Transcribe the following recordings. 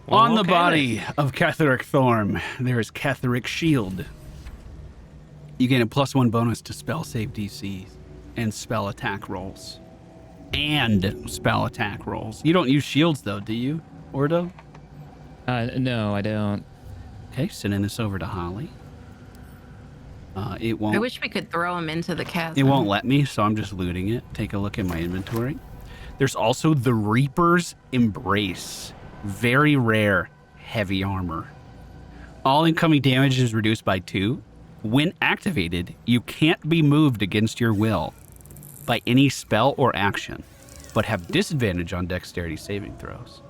On the body of Catherick Thorm, there is Catherick Shield. You gain a +1 bonus to spell save DCs and spell attack rolls. And spell attack rolls. You don't use shields though, do you, Ordo? No, I don't. Okay, sending this over to Holly. It won't. I wish we could throw him into the chasm. It won't let me, so I'm just looting it. Take a look at my inventory. There's also the Reaper's Embrace. Very rare, heavy armor. All incoming damage is reduced by 2. When activated, you can't be moved against your will by any spell or action, but have disadvantage on dexterity saving throws.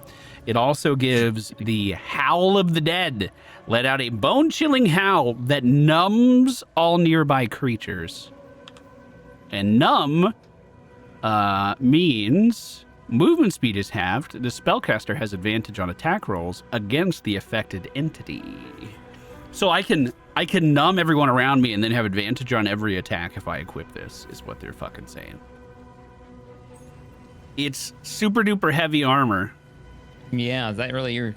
It also gives the Howl of the Dead. Let out a bone-chilling howl that numbs all nearby creatures. And numb means movement speed is halved. The spellcaster has advantage on attack rolls against the affected entity. So I can numb everyone around me and then have advantage on every attack if I equip this, is what they're fucking saying. It's super duper heavy armor. Yeah, is that really your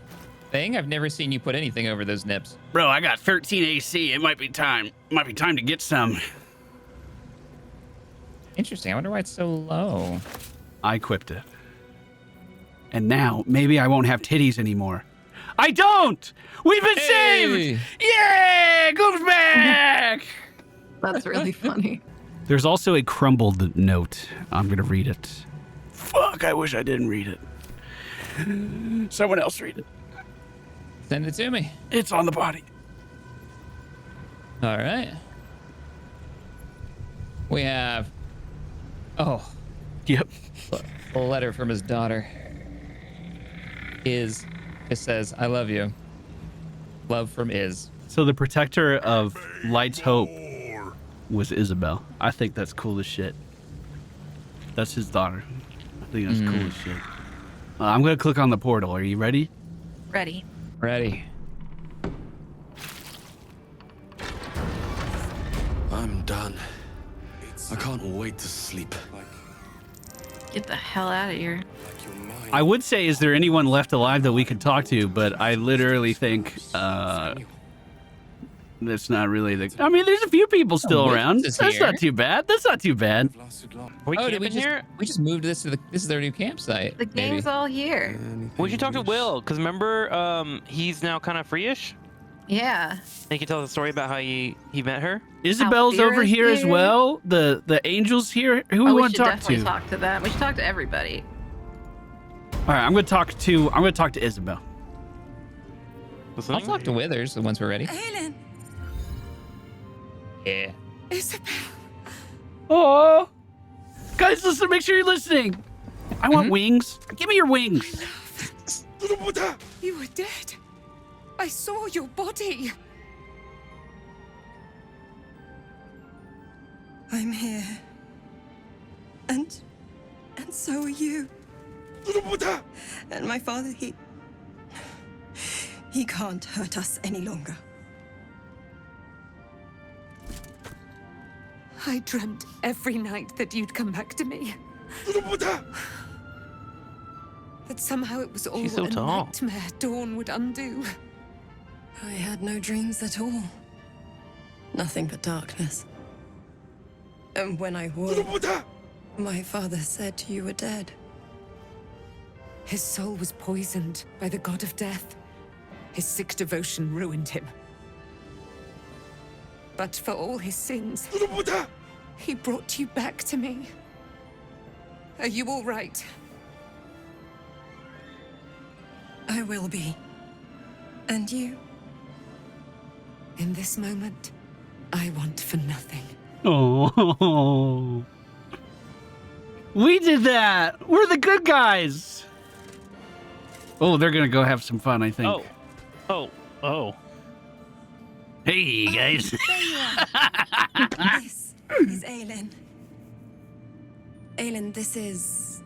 thing? I've never seen you put anything over those nips. Bro, I got 13 AC. It might be time. Might be time to get some. Interesting. I wonder why it's so low. I equipped it. And now, maybe I won't have titties anymore. I don't! We've been saved! Yeah! Gloom's back! That's really funny. There's also a crumbled note. I'm gonna read it. Fuck, I wish I didn't read it. Someone else read it. Send it to me. It's on the body. All right. We have... Oh. Yep. A letter from his daughter. It says, I love you. Love from Iz. So the protector of Light's Hope was Isabel. I think that's cool as shit. That's his daughter. I think that's cool as shit. I'm going to click on the portal. Are you ready? Ready. Ready. I'm done. I can't wait to sleep. Get the hell out of here. I would say, is there anyone left alive that we could talk to? But I literally think that's not really the... I mean, there's a few people still around. That's not too bad. That's not too bad. Are we camping here? We just moved this to this is their new campsite. The gang's all here. We should talk to Wyll, because remember, he's now kind of free-ish. Yeah. He can tell the story about how he met her. Isabel's over here as well. The angel's here. Who we want to talk to? We should definitely talk to them. We should talk to everybody. All right, I'm going to talk to Isabel. I'll talk to Withers once we're ready. Aylin. Yeah. Isabel. Oh, guys, listen. Make sure you're listening. I want wings. Give me your wings. You were dead. I saw your body. I'm here. And so are you. And my father, he can't hurt us any longer. I dreamt every night that you'd come back to me. That somehow it was all She's so a tall. nightmare Dawn would undo. I had no dreams at all. Nothing but darkness. And when I woke, my father said you were dead. His soul was poisoned by the god of death. His sick devotion ruined him. But for all his sins, he brought you back to me. Are you all right? I will be. And you? In this moment, I want for nothing. Oh, we did that. We're the good guys. Oh, they're gonna go have some fun, I think. Oh. Hey, guys. This is Aylin. Aylin, this is...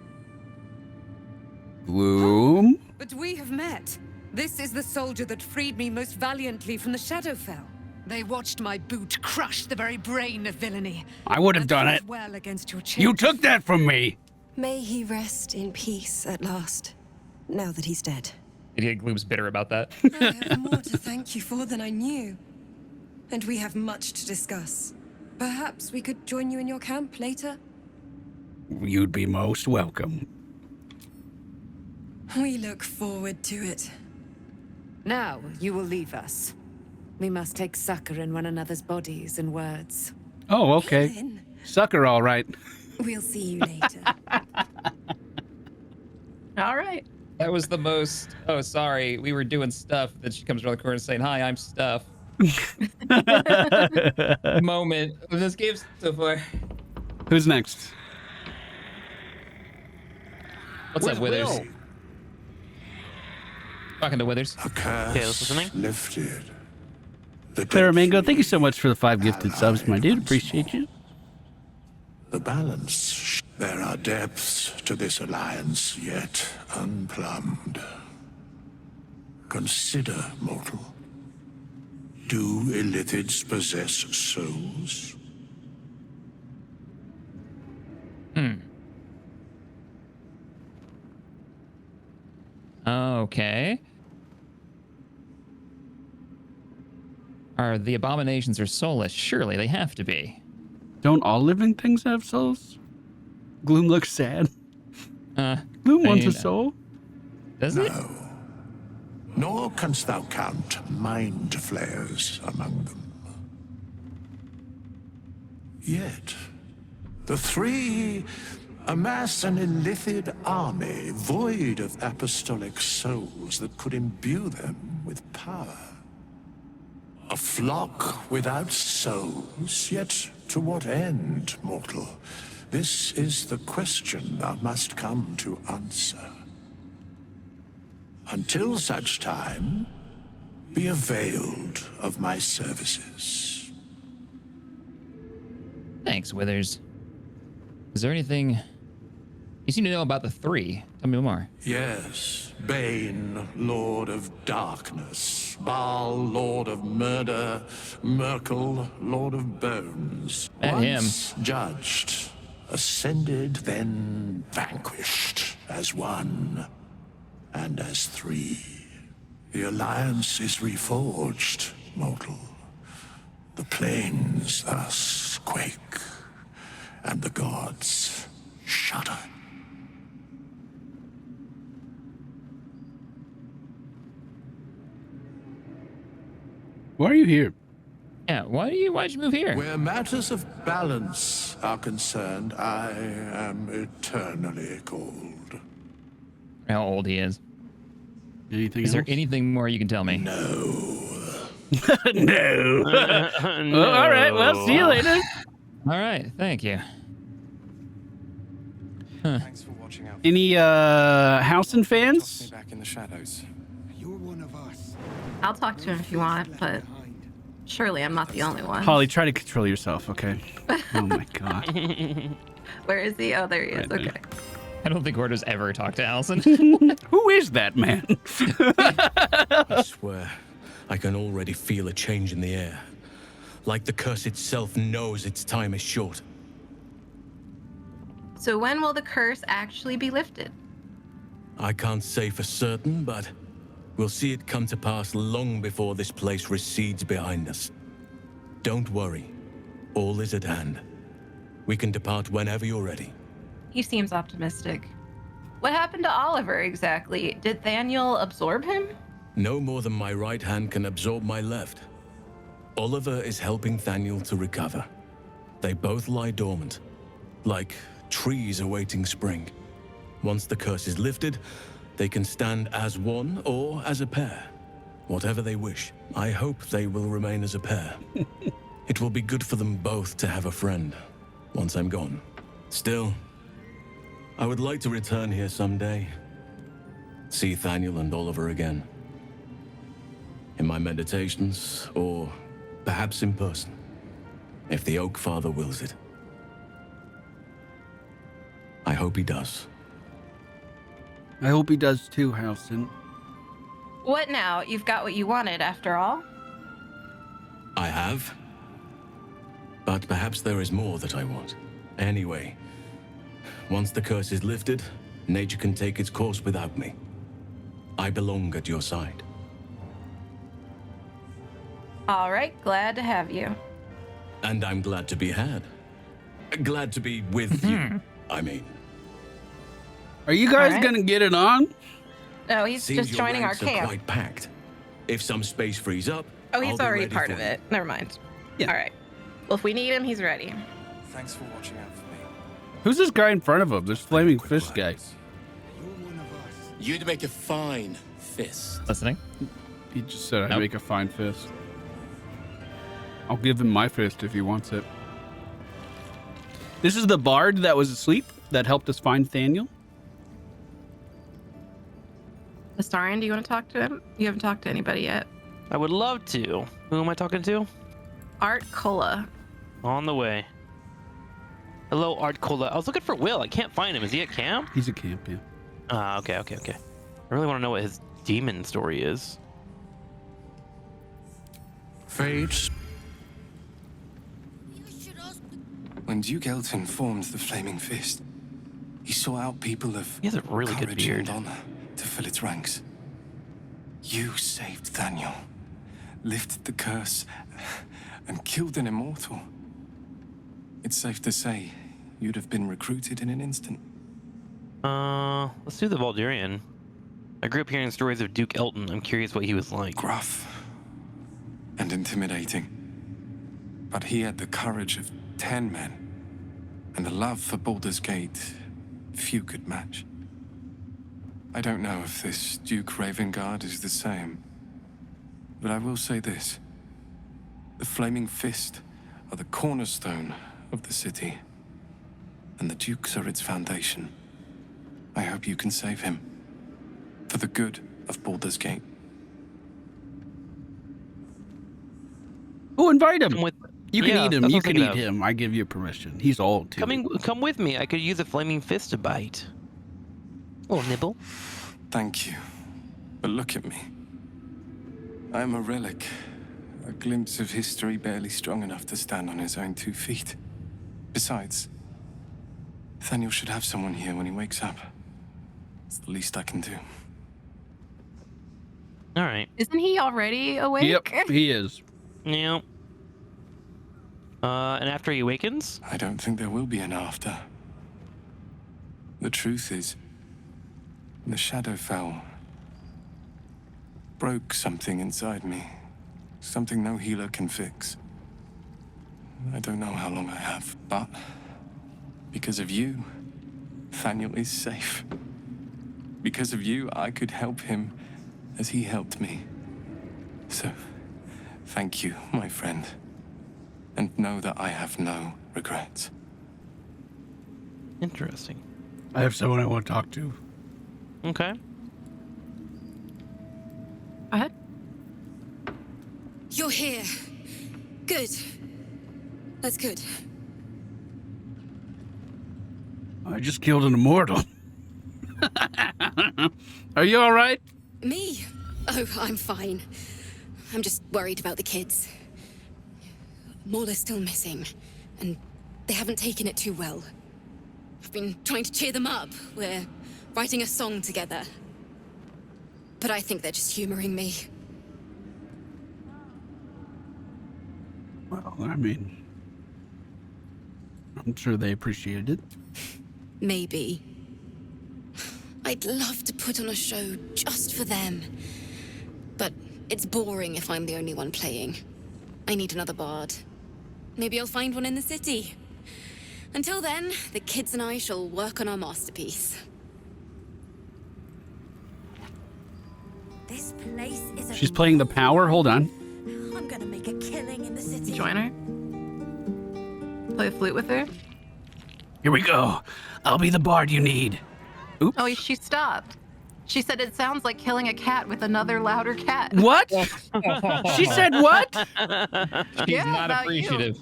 Gloom. But we have met. This is the soldier that freed me most valiantly from the Shadowfell. They watched my boot crush the very brain of villainy. I would have done fought it. well against your You took that from me. May he rest in peace at last, now that he's dead. Gloom's bitter about that. I have more to thank you for than I knew. And we have much to discuss. Perhaps we could join you in your camp later? You'd be most welcome. We look forward to it. Now you will leave us. We must take succor in one another's bodies and words. Oh, okay. Aylin, Sucker, all right. we'll see you later. All right. That was the most, oh, sorry, we were doing stuff. Then she comes around the corner saying, hi, I'm Stuff. Moment of this game so far. Who's next? What's up, Withers? Will? Talking to Withers. A curse Yeah, listening. lifted. The Clara dead Mango, free. thank you so much for the 5 gifted subs, my dude. Appreciate you. The balance. There are depths to this alliance yet unplumbed. Consider, mortal. Do illithids possess souls? Okay. Are the abominations are soulless? Surely they have to be. Don't all living things have souls? Gloom looks sad. Gloom I wants a mean, soul. Does it? Nor canst thou count mind flayers among them. Yet, the three amass an illithid army void of apostolic souls that could imbue them with power. A flock without souls, yet to what end, mortal? This is the question thou must come to answer. Until such time, be availed of my services. Thanks, Withers. Is there anything you seem to know about the three? Tell me more. Yes, Bane, Lord of Darkness, Baal, Lord of Murder, Merkel, Lord of Bones. Met him. Once judged, ascended, then vanquished as one and as three. The alliance is reforged, mortal. The plains thus quake, and the gods shudder. Why are you here? Yeah, why'd you move here? Where matters of balance are concerned, I am eternally cold. How old he is. Anything Is there else? anything more you can tell me? No. No. Well, all right. Well, see you later. All right, thank you. Thanks for watching out. Any Halsin Toss me fans? back in the shadows. You're one of us. I'll talk to him if you want, but surely I'm not the only one. Holly, try to control yourself, okay? Oh my god. Where is he? Oh, there he is. Right there. Okay. I don't think Ordo's ever talked to Halsin. Who is that man? I swear, I can already feel a change in the air. Like the curse itself knows its time is short. So when will the curse actually be lifted? I can't say for certain, but we'll see it come to pass long before this place recedes behind us. Don't worry. All is at hand. We can depart whenever you're ready. He seems optimistic. What happened to Oliver exactly? Did Thaniel absorb him? No more than my right hand can absorb my left. Oliver is helping Thaniel to recover. They both lie dormant, like trees awaiting spring. Once the curse is lifted, they can stand as one or as a pair. Whatever they wish. I hope they will remain as a pair. It will be good for them both to have a friend, once I'm gone. Still, I would like to return here someday. See Thaniel and Oliver again. In my meditations, or perhaps in person, if the Oak Father wills it. I hope he does. I hope he does too, Halsin. What now? You've got what you wanted after all? I have. But perhaps there is more that I want. Anyway, once the curse is lifted, nature can take its course without me. I belong at your side. All right, glad to have you. And I'm glad to be had. Glad to be with you, I mean. Are you guys All right. gonna get it on? No, he's Seems just your joining our ranks are camp. quite packed. If some space frees up, Oh, he's I'll be already ready part for of you. it. Never mind. Yeah. All right. Well, if we need him, he's ready. Thanks for watching out for me. Who's this guy in front of him? This flaming Quick fist guy. words. You're one of us. You'd make a fine fist. Listening. He just said I'd Nope. make a fine fist. I'll give him my fist if he wants it. This is the bard that was asleep that helped us find Thaniel. Astarion, do you want to talk to him? You haven't talked to anybody yet. I would love to. Who am I talking to? Art Kola. On the way. Hello, Art Cola. I was looking for Will. I can't find him. Is he at camp? He's a camp, yeah. Okay. I really want to know what his demon story is. Fades. When Duke Elton formed the Flaming Fist, he sought out people of He has a really good courage beard. and honor to fill its ranks. You saved Thaniel, lifted the curse, and killed an immortal. It's safe to say you'd have been recruited in an instant. Let's do the Baldurian. I grew up hearing stories of Duke Elton. I'm curious what he was like. Gruff and intimidating. But he had the courage of 10 men and the love for Baldur's Gate few could match. I don't know if this Duke Ravengard is the same, but I will say this. The Flaming Fist are the cornerstone of the city, and the Dukes are its foundation. I hope you can save him, for the good of Baldur's Gate. Oh, invite him. Come with, You can yeah, eat him. that's You what I'm can thinking eat of. him. I give you permission. He's old too. Come with me. I could use a flaming fist to bite. Little nibble. Thank you. But look at me. I am a relic. A glimpse of history barely strong enough to stand on his own 2 feet. Besides, Thaniel should have someone here when he wakes up. It's the least I can do. All right. Isn't he already awake? Yep, he is. Yeah. And after he awakens? I don't think there will be an after. The truth is, the Shadowfell broke something inside me. Something no healer can fix. I don't know how long I have, but because of you, Thaniel is safe. Because of you, I could help him as he helped me. So, thank you, my friend. And know that I have no regrets. Interesting. I have someone I want to talk to. Okay. Go ahead. You're here. Good. That's good. I just killed an immortal. Are you all right? Me? Oh, I'm fine. I'm just worried about the kids. Maula's still missing, and they haven't taken it too well. I've been trying to cheer them up. We're writing a song together. But I think they're just humoring me. Well, I mean, I'm sure they appreciated it. Maybe. I'd love to put on a show just for them. But it's boring if I'm the only one playing. I need another bard. Maybe I'll find one in the city. Until then, the kids and I shall work on our masterpiece. This place is a She's playing the power. Hold on. I'm gonna make a killing in the city. Join her. Play the flute with her. Here we go. I'll be the bard you need. Oops. Oh, she stopped. She said it sounds like killing a cat with another louder cat. What? She said what? She's Yeah, not about you. appreciative.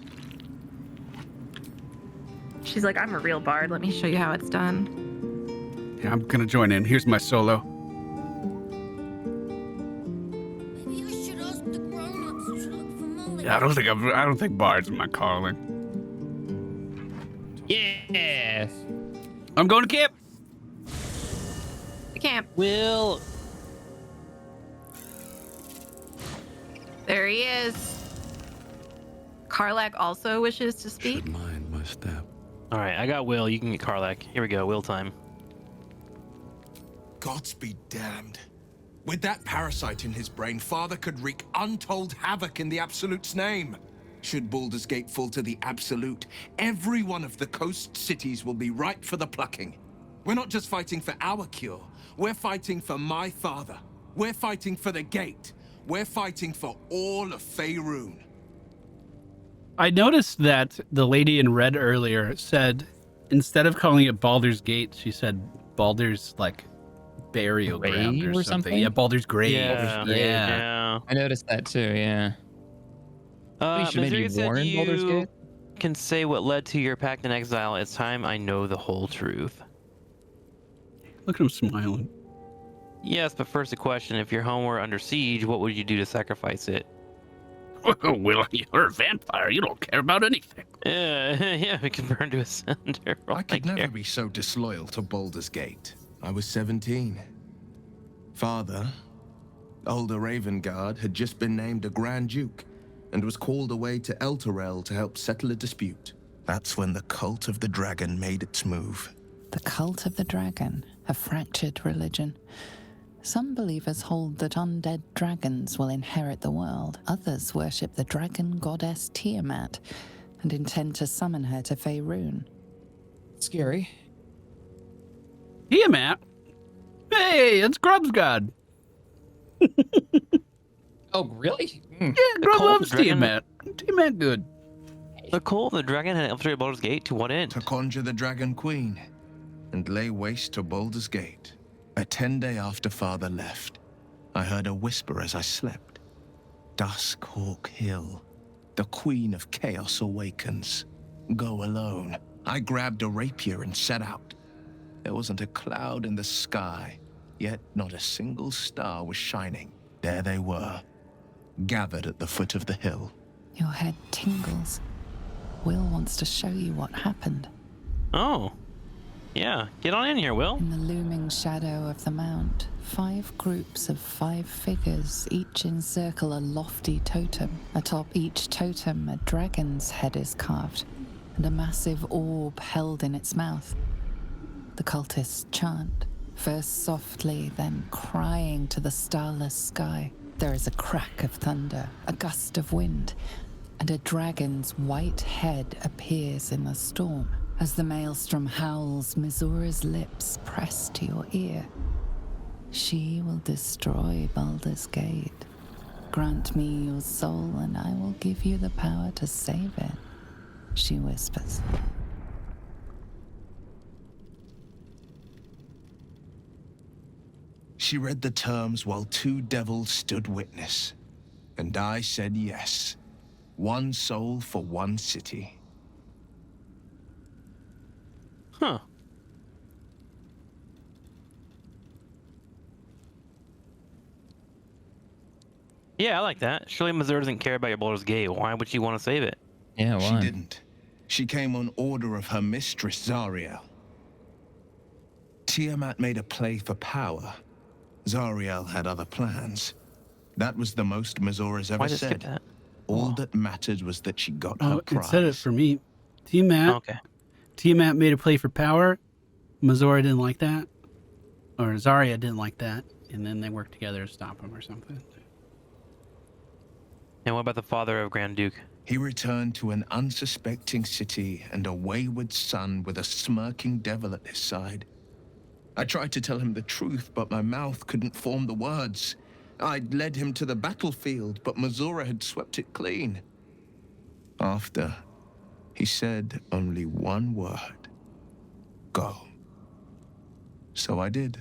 She's like, I'm a real bard. Let me show you how it's done. Yeah, I'm gonna join in. Here's my solo. Maybe I should ask the grown-ups to look for more. Yeah, I don't think bards are my calling. Yes. I'm going to camp. The camp. Will there he is. Carlac also wishes to speak. Should mind my step. All right, I got Will. You can get Carlac. Here we go. Will time. Gods be damned. With that parasite in his brain, Father could wreak untold havoc in the Absolute's name. Should Baldur's Gate fall to the Absolute, every one of the coast cities will be ripe for the plucking. We're not just fighting for our cure. We're fighting for my father. We're fighting for the Gate. We're fighting for all of Faerun. I noticed that the lady in red earlier said, instead of calling it Baldur's Gate, she said Baldur's, like, burial ground or something. Yeah, Baldur's grave. Yeah. I noticed that too, yeah. You should maybe Missouri said warn Baldur's Gate. Can say what led to your pact in exile. It's time I know the whole truth. Look at him smiling. Yes, but first a question. If your home were under siege, what would you do to sacrifice it? Well, you're a vampire. You don't care about anything. Yeah, we can burn to a cinder. I could never be so disloyal to Baldur's Gate. I was 17. Father, older Ravengard, had just been named a Grand Duke and was called away to Elturel to help settle a dispute. That's when the cult of the dragon made its move. The cult of the dragon, a fractured religion. Some believers hold that undead dragons will inherit the world. Others worship the dragon goddess Tiamat and intend to summon her to Faerun. Scary. Tiamat? Hey, it's Grub's god. Oh, really? Yeah, Grub loves Tiamat. Tiamat good. The cult of the dragon had infiltrated Baldur's Gate to what end? To conjure the Dragon Queen and lay waste to Baldur's Gate. A 10-day after Father left, I heard a whisper as I slept. Duskhawk Hill, the Queen of Chaos awakens. Go alone. I grabbed a rapier and set out. There wasn't a cloud in the sky, yet not a single star was shining. There they were, gathered at the foot of the hill. Your head tingles. Will wants to show you what happened. Oh. Yeah, get on in here, Will. In the looming shadow of the mount, 5 groups of 5 figures each encircle a lofty totem. Atop each totem, a dragon's head is carved, and a massive orb held in its mouth. The cultists chant, first softly, then crying to the starless sky. There is a crack of thunder, a gust of wind, and a dragon's white head appears in the storm. As the maelstrom howls, Missoura's lips press to your ear. She will destroy Baldur's Gate. Grant me your soul, and I will give you the power to save it, she whispers. She read the terms while 2 devils stood witness, and I said yes. 1 soul for 1 city. Huh. Yeah, I like that. Surely Missouri doesn't care about your Baldur's Gate. Why would she want to save it? Yeah, why? She didn't. She came on order of her mistress, Zariel. Tiamat made a play for power. Zariel had other plans. That was the most Missoura's ever Why did I skip said. that? All that mattered was that she got her Oh, prize. it said it for me. Tiamat. Okay. Tiamat made a play for power. Missouri didn't like that. Or Zarya didn't like that. And then they worked together to stop him or something. And what about the father of Grand Duke? He returned to an unsuspecting city and a wayward son with a smirking devil at his side. I tried to tell him the truth, but my mouth couldn't form the words. I'd led him to the battlefield, but Missouri had swept it clean. After, he said only one word. Go. So I did.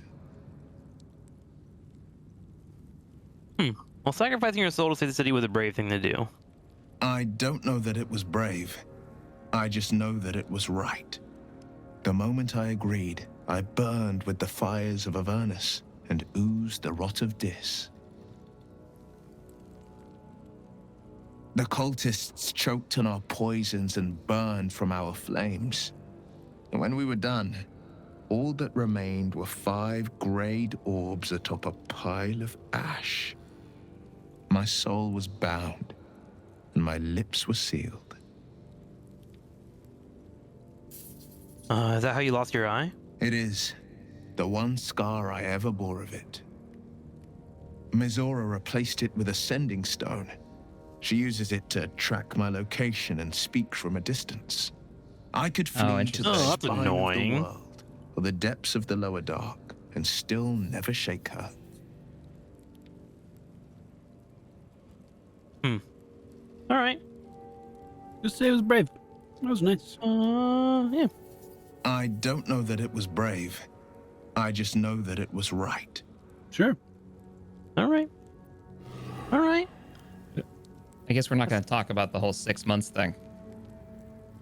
Well, sacrificing your soul to save the city was a brave thing to do. I don't know that it was brave. I just know that it was right. The moment I agreed, I burned with the fires of Avernus and oozed the rot of Dis. The cultists choked on our poisons and burned from our flames. And when we were done, all that remained were 5 grayed orbs atop a pile of ash. My soul was bound, and my lips were sealed. Is that how you lost your eye? It is the one scar I ever bore of it. Mizora replaced it with a sending stone. She uses it to track my location and speak from a distance. I could flee to the that's spine annoying. of the world, or the depths of the lower dark, and still never shake her. All right. Just say it was brave. That was nice. Yeah. I don't know that it was brave. I just know that it was right. Sure. All right. All right. I guess we're not going to talk about the whole 6 months thing.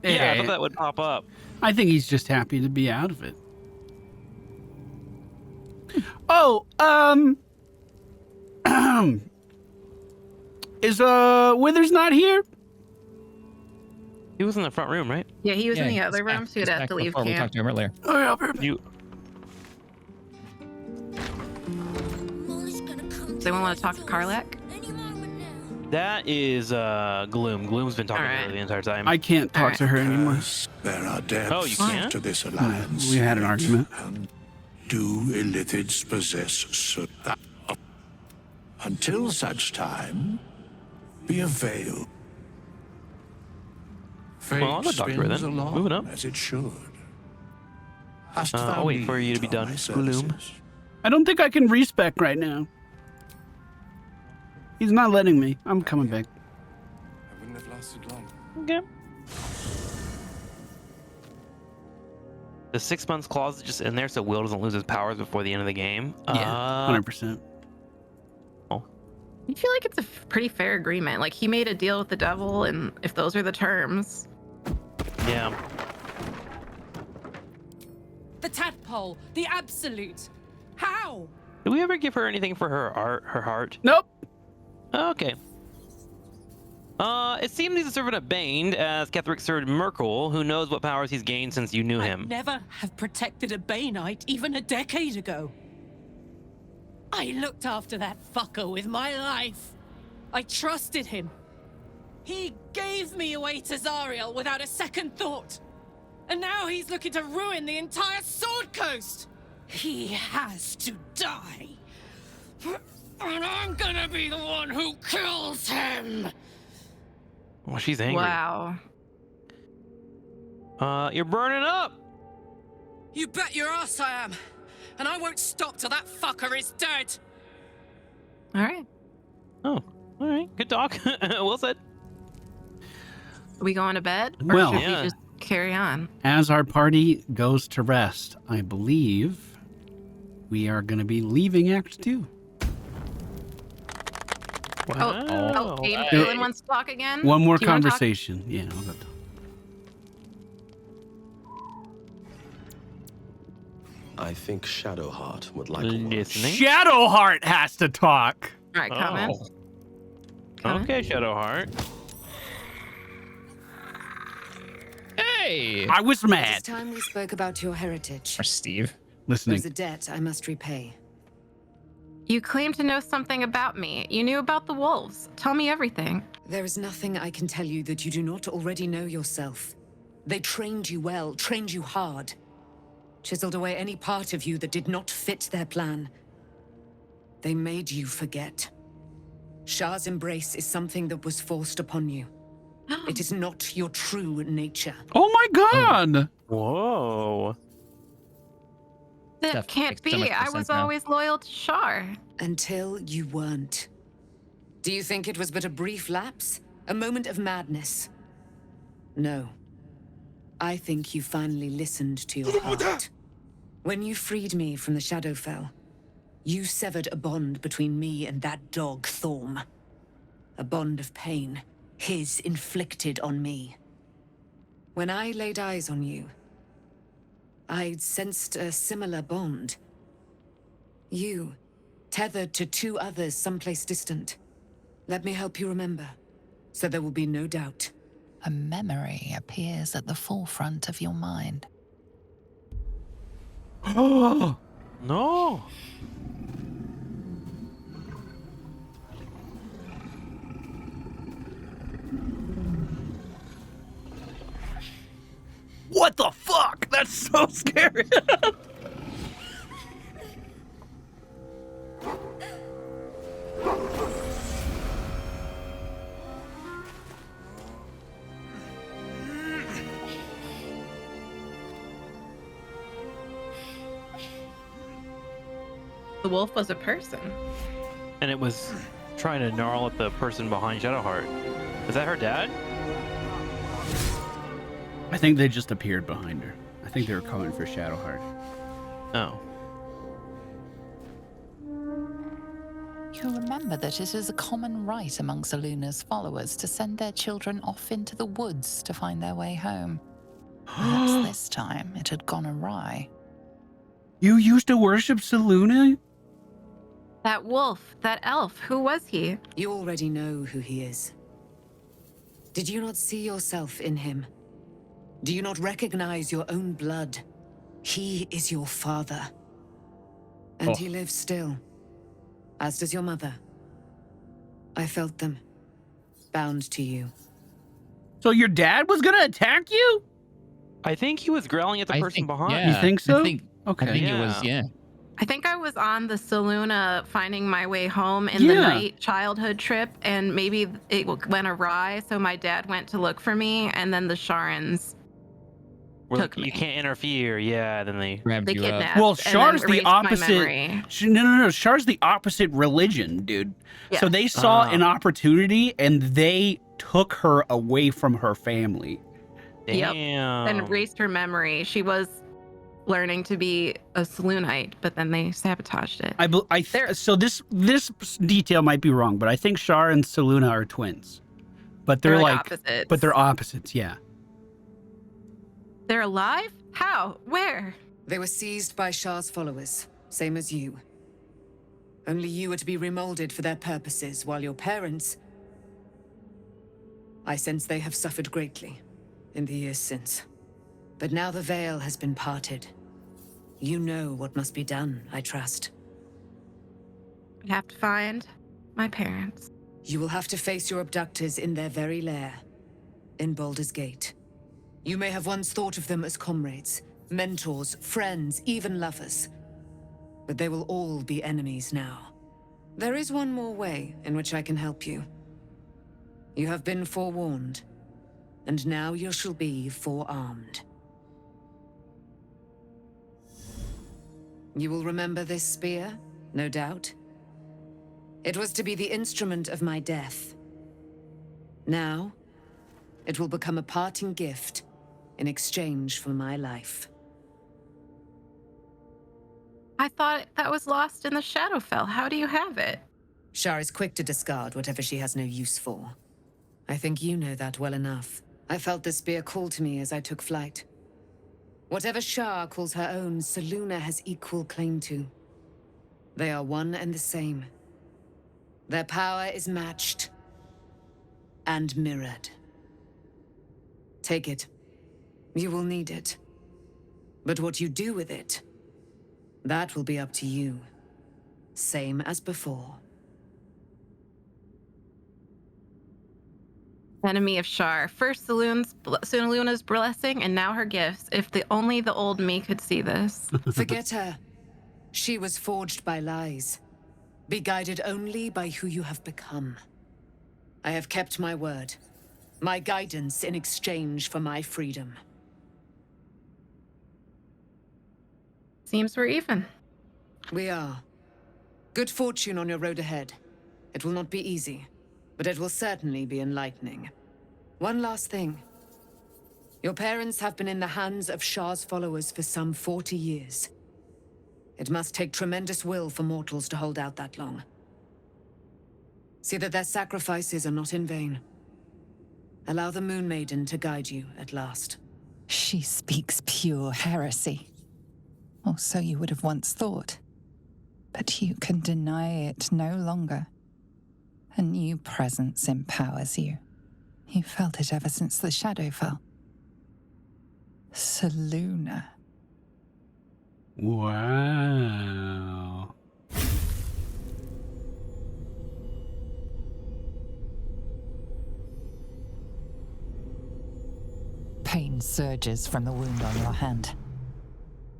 Yeah, I thought that would pop up. I think he's just happy to be out of it. Oh, is Withers not here? He was in the front room, right? Yeah, he was in the he's other back- room, so he's he'd have back to leave before we camp. talked to him earlier. Oh, yeah, perfect. You. Does anyone want to talk to Carlac? That is Gloom. Gloom's been talking to her the entire time. I can't talk to her anymore. There are depths Oh, you can't? to this alliance. We had an argument. And do illithids possess such that? Until such time, be a veil. Fate Well, I'll go talk to her spins then. along Moving up. as it should. I'll wait for you to be done, Gloom. I don't think I can respec right now. He's not letting me. I'm coming back. I wouldn't have lasted long. Okay. The 6 months clause is just in there so Will doesn't lose his powers before the end of the game. Yeah, 100%. I feel like it's a pretty fair agreement. Like, he made a deal with the devil, and if those are the terms. Yeah. The tadpole, the absolute. How? Did we ever give her anything for her art, her heart? Nope. Okay. It seems he's a servant of Bane, as Ketherick served Merkel, who knows what powers he's gained since you knew him. Never have protected a Baneite even a decade ago. I looked after that fucker with my life. I trusted him. He gave me away to Zariel without a second thought. And now he's looking to ruin the entire Sword Coast. He has to die. And I'm gonna be the one who kills him. Well, she's angry. Wow. You're burning up. You bet your ass I am. And I won't stop till that fucker is dead. All right. Oh, all right. Good talk. Well said. Are we going to bed? Or Well, should yeah. we just carry on? As our party goes to rest, I believe we are going to be leaving Act 2. Wow. Oh, Aylin wants to talk again? One more Do you wanna talk? conversation. Yeah, I'll go talk. I think Shadowheart would like a word. Listening. Shadowheart has to talk. All right, come in. Okay, Shadowheart. Hey! I was It mad. is time we spoke about your heritage. Or Steve. Listening. There's a debt I must repay. You claim to know something about me. You knew about the wolves. Tell me everything. There is nothing I can tell you that you do not already know yourself. They trained you well, trained you hard. Chiseled away any part of you that did not fit their plan. They made you forget. Shah's embrace is something that was forced upon you. It is not your true nature. Oh my god! Whoa. That That can't makes so much be. more I sense was now. always loyal to Shar. Until you weren't. Do you think it was but a brief lapse? A moment of madness? No. I think you finally listened to your heart. When you freed me from the Shadowfell, you severed a bond between me and that dog, Thorm. A bond of pain, his inflicted on me. When I laid eyes on you, I sensed a similar bond. You, tethered to two others someplace distant. Let me help you remember, so there will be no doubt. A memory appears at the forefront of your mind. Oh No. so scary. The wolf was a person. And it was trying to gnarl at the person behind Shadowheart. Is that her dad? I think they just appeared behind her. I think they were coming for Shadowheart. Oh. You remember that it is a common right among Selûne's followers to send their children off into the woods to find their way home. Perhaps this time it had gone awry. You used to worship Selûne? That wolf, that elf, who was he? You already know who he is. Did you not see yourself in him? Do you not recognize your own blood? He is your father. And he lives still. As does your mother. I felt them. Bound to you. So your dad was gonna attack you? I think he was growling at the person behind. Yeah, You think so? I think Okay. it was, yeah. I think I was on the Selûne finding my way home in the night childhood trip, and maybe it went awry, so my dad went to look for me, and then the Sharans took me. You can't interfere. Yeah, then they They kidnapped. Well, and then Shar's the erased my opposite. memory. No. Shar's the opposite religion, dude. Yeah. So they saw an opportunity and they took her away from her family. Yep. And erased her memory. She was learning to be a Selûnite, but then they sabotaged it. So this detail might be wrong, but I think Shar and Selûne are twins. But they're like opposites. But they're opposites, yeah. They're alive? How? Where? They were seized by Shah's followers, same as you. Only you were to be remolded for their purposes, while your parents... I sense they have suffered greatly in the years since. But now the veil has been parted. You know what must be done, I trust. I have to find my parents. You will have to face your abductors in their very lair, in Baldur's Gate. You may have once thought of them as comrades, mentors, friends, even lovers. But they will all be enemies now. There is one more way in which I can help you. You have been forewarned, and now you shall be forearmed. You will remember this spear, no doubt. It was to be the instrument of my death. Now, it will become a parting gift in exchange for my life. I thought that was lost in the Shadowfell. How do you have it? Shar is quick to discard whatever she has no use for. I think you know that well enough. I felt the spear call to me as I took flight. Whatever Shar calls her own, Selûne has equal claim to. They are one and the same. Their power is matched and mirrored. Take it. You will need it. But what you do with it, that will be up to you. Same as before. Enemy of Shar. First Selûne's blessing, and now her gifts. If only the old me could see this. Forget her. She was forged by lies. Be guided only by who you have become. I have kept my word. My guidance in exchange for my freedom. Seems we're even. We are. Good fortune on your road ahead. It will not be easy, but it will certainly be enlightening. One last thing. Your parents have been in the hands of Shah's followers for some 40 years. It must take tremendous will for mortals to hold out that long. See that their sacrifices are not in vain. Allow the Moon Maiden to guide you at last. She speaks pure heresy. Or so you would have once thought. But you can deny it no longer. A new presence empowers you. You felt it ever since the shadow fell. Selûne. Wow. Pain surges from the wound on your hand.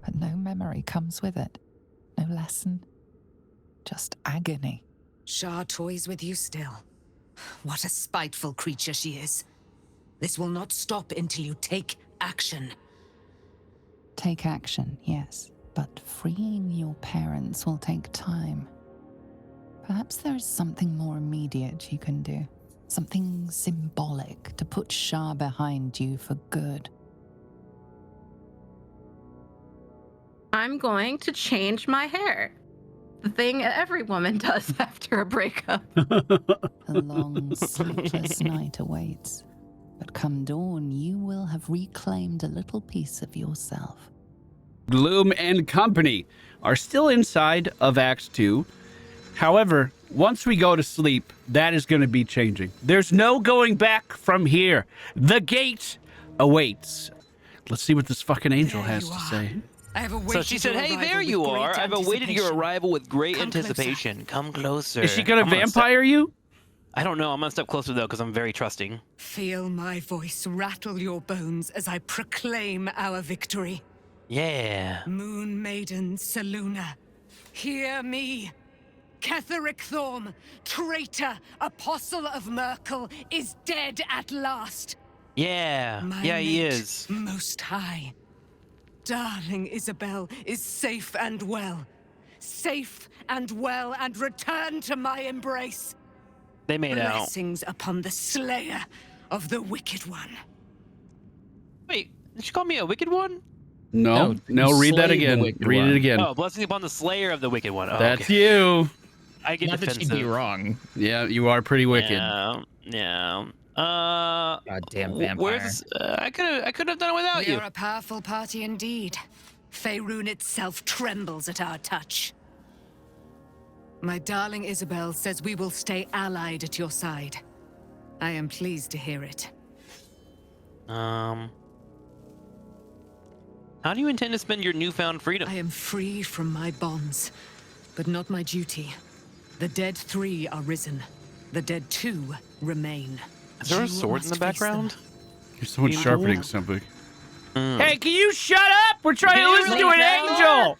but no memory comes with it. No lesson, just agony. Shah toys with you still. What a spiteful creature she is. This will not stop until you take action. Take action, yes, but freeing your parents will take time. Perhaps there is something more immediate you can do. Something symbolic to put Shah behind you for good. I'm going to change my hair. The thing every woman does after a breakup. A long, sleepless night awaits. But come dawn, you will have reclaimed a little piece of yourself. Gloom and company are still inside of Act 2. However, once we go to sleep, that is going to be changing. There's no going back from here. The gate awaits. Let's see what this fucking angel has to say. So she said, hey, there you are. I've awaited your arrival with great anticipation. Come closer. Is she going to vampire you? I don't know. I'm going to step closer, though, because I'm very trusting. Feel my voice rattle your bones as I proclaim our victory. Yeah. Moon Maiden Selûne, hear me. Ketheric Thorm, traitor, apostle of Merkel, is dead at last. Yeah. He is. Most high. Darling Isabel is safe and well. Safe and well, and return to my embrace. They made out. Blessings upon the slayer of the wicked one. Wait, did she call me a wicked one? No, read that again. Read it again. Oh, blessings upon the slayer of the wicked one. Oh, That's okay. you. I get Not defensive. that she'd be wrong. Yeah, you are pretty wicked. Yeah. Goddamn vampire. Where's I could have done it without you. You're a powerful party indeed. Faerun itself trembles at our touch. My darling Isabel says we will stay allied at your side. I am pleased to hear it. How do you intend to spend your newfound freedom? I am free from my bonds, but not my duty. The dead 3 are risen. The dead 2 remain. Is there a You sword in the must face them. background? Here's someone sharpening something. Mm. Hey, can you shut up? We're trying to listen to an angel.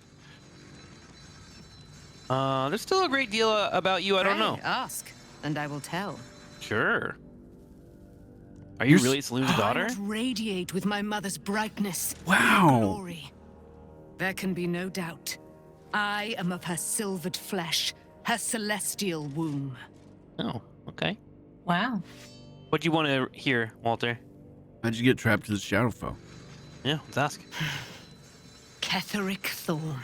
There's still a great deal about you I don't know. Ask, and I will tell. Sure. Are you really Selûne's daughter? I would radiate with my mother's brightness. Wow. And glory. There can be no doubt. I am of her silvered flesh, her celestial womb. Oh, okay. Wow. What do you want to hear, Walter? How'd you get trapped to the Shadowfell? Yeah, let's ask. Ketheric Thorm,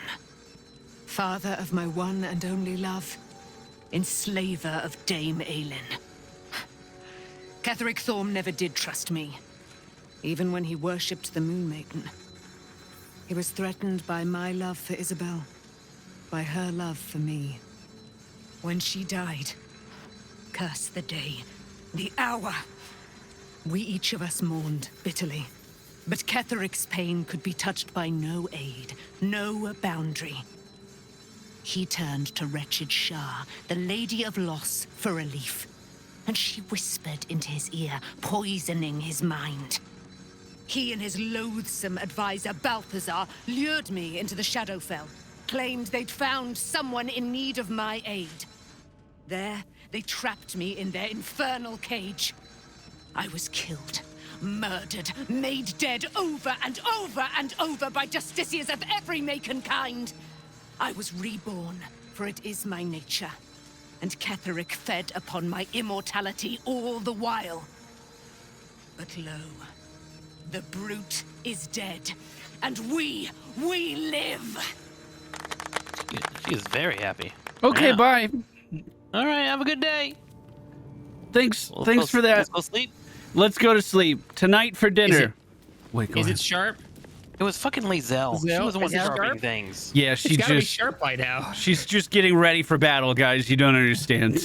father of my one and only love, enslaver of Dame Aylin. Ketheric Thorm never did trust me, even when he worshipped the Moon Maiden. He was threatened by my love for Isabel, by her love for me. When she died, curse the day, the hour. We each of us mourned bitterly, but Ketheric's pain could be touched by no aid, no boundary. He turned to wretched Shah, the Lady of Loss, for relief, and she whispered into his ear, poisoning his mind. He and his loathsome advisor, Balthazar, lured me into the Shadowfell, claimed they'd found someone in need of my aid. There, they trapped me in their infernal cage. I was killed, murdered, made dead over and over and over by justiciars of every make and kind. I was reborn, for it is my nature. And Ketheric fed upon my immortality all the while. But lo, the brute is dead, and we live! She is very happy. Okay, Yeah. bye. All right, have a good day. Thanks Let's thanks go- for that. Let's go sleep. Let's go to sleep. Tonight for dinner. Wait, go Is ahead. it sharp? It was fucking Lizelle. She was the one Is it sharpening sharp? things. Yeah, she It's gotta be just sharp by now. she's just getting ready for battle, guys. You don't understand.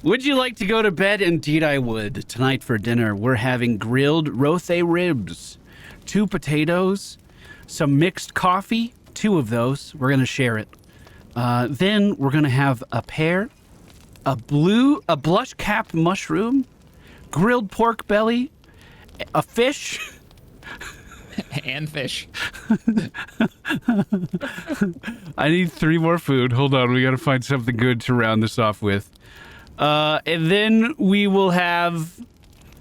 Would you like to go to bed? Indeed, I would. Tonight for dinner, we're having grilled rothe ribs, 2 potatoes, some mixed coffee, 2 of those. We're gonna share it. Then we're gonna have a pear, a blush cap mushroom, grilled pork belly, a fish, And fish. I need 3 more food. Hold on, we gotta find something good to round this off with. And then we will have...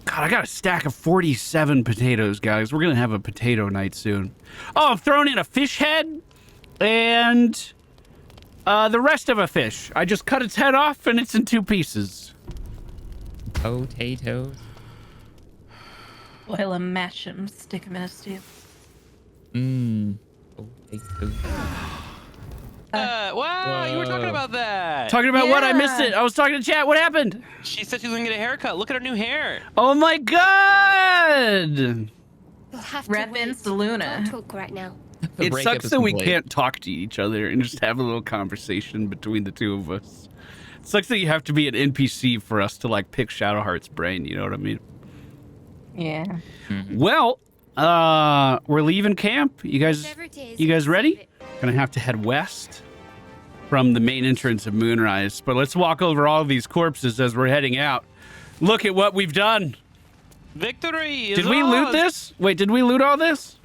God, I got a stack of 47 potatoes, guys. We're gonna have a potato night soon. Oh, I'm throwing in a fish head and the rest of a fish. I just cut its head off and it's in 2 pieces. Potatoes. Boil 'em, mash 'em, stick 'em in a stew. Potatoes. Wow, you were talking about that. Talking about what? I missed it. I was talking to chat. What happened? She said she was gonna get a haircut. Look at her new hair. Oh my god! You'll have to Red wait. Vince Luna. Can't talk right now. It sucks that we can't talk to each other and just have a little conversation between the two of us. It sucks that you have to be an NPC for us to like pick Shadowheart's brain, you know what I mean? Yeah. Well, we're leaving camp. You guys ready? Gonna have to head west from the main entrance of Moonrise, but let's walk over all these corpses as we're heading out. Look at what we've done. Victory is Did we loot ours. this? Wait, did we loot all this?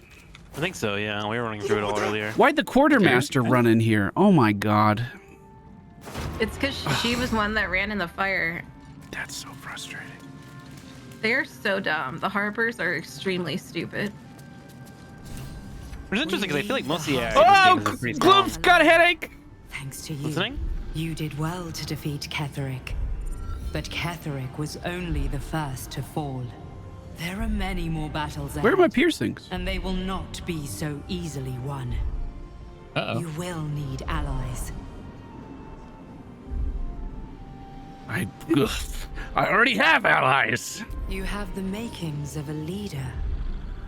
I think so, yeah. We were running through it all earlier. Why'd the quartermaster run in here? Oh my god. It's because she was one that ran in the fire. That's so frustrating. They're so dumb. The Harpers are extremely stupid. It's interesting because I feel like most of the Oh, Gloom's got a headache. Thanks to you. Listening? You did well to defeat Ketheric. But Ketheric was only the first to fall. There are many more battles ahead. Where are my piercings? And they will not be so easily won. Uh-oh. You will need allies. I already have allies. You have the makings of a leader.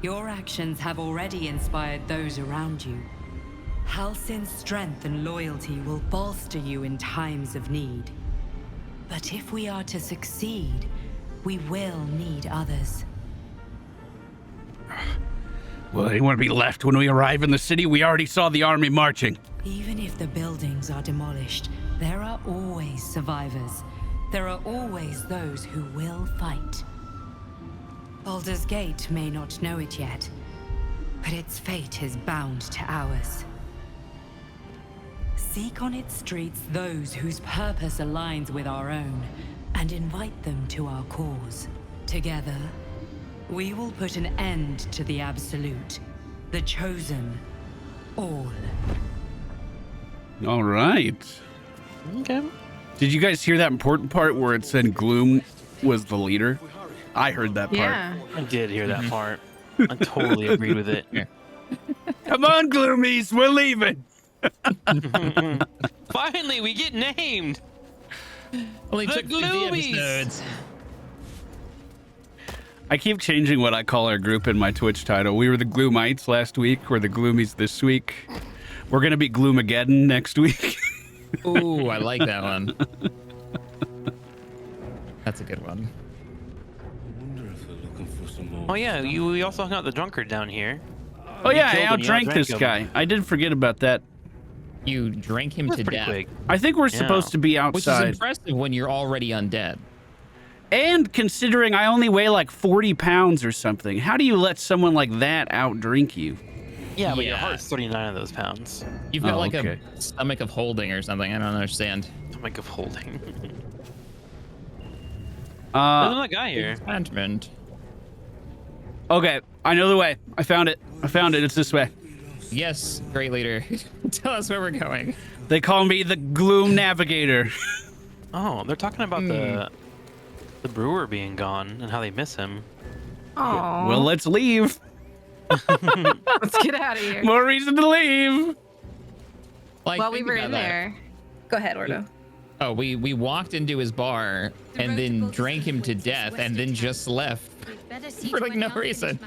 Your actions have already inspired those around you. Halsin's strength and loyalty will bolster you in times of need. But if we are to succeed, we will need others. Will anyone be left when we arrive in the city? We already saw the army marching. Even if the buildings are demolished, there are always survivors. There are always those who will fight. Baldur's Gate may not know it yet, but its fate is bound to ours. Seek on its streets those whose purpose aligns with our own, and invite them to our cause. Together, we will put an end to the Absolute, the Chosen, all. All right. Okay. Did you guys hear that important part where it said Gloom was the leader? I heard that part. Yeah. I did hear that part. I totally agreed with it. Come on, Gloomies, we're leaving. Finally, we get named. Only The took 50 Gloomies. episodes. I keep changing what I call our group in my Twitch title. We were the Gloomites last week. We're the Gloomies this week. We're going to be Gloomageddon next week. Ooh, I like that one. That's a good one. Oh yeah, we also hung out the drunkard down here. Oh yeah, killed I him, you outdrank this him. guy. I did forget about that. You drank him That's to pretty death. quick. I think we're Yeah. supposed to be Which is outside. impressive when you're already undead. And considering I only weigh like 40 pounds or something, how do you let someone like that outdrink you? Yeah, but your Yeah. heart's 39 of those pounds. You've got Oh, like okay. a stomach of holding or something. I don't understand. Stomach of holding. There's Uh, another guy here. Management. okay, I know the way. I found it. It's this way. Yes, great leader. Tell us where we're going. They call me the Gloom Navigator. Oh, they're talking about the brewer being gone and how they miss him. Oh. Well, let's leave. Let's get out of here. More reason to leave. Like, While we think were about in that. there. Go ahead, Ordo. Oh, we walked into his bar and then drank him to death and then just left for like no reason.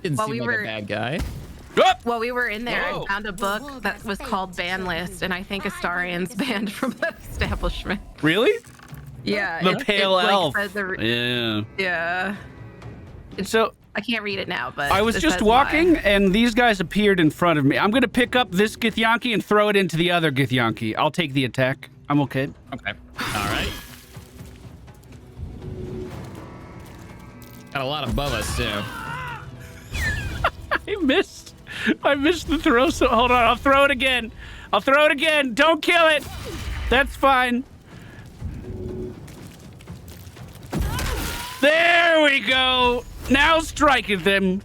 Didn't While seem we like were- a bad guy. While we were in there, Whoa. I found a book that was called Ban List, and I think Astarion's banned from that establishment. Really? Yeah. The pale elf. says Yeah. yeah. So I can't read it now, but I was it just says walking, why. and these guys appeared in front of me. I'm going to pick up this Githyanki and throw it into the other Githyanki. I'll take the attack. I'm okay. Okay. All right. Got a lot above us too. I missed the throw. So hold on. I'll throw it again. Don't kill it. That's fine. There we go. Now strike at them.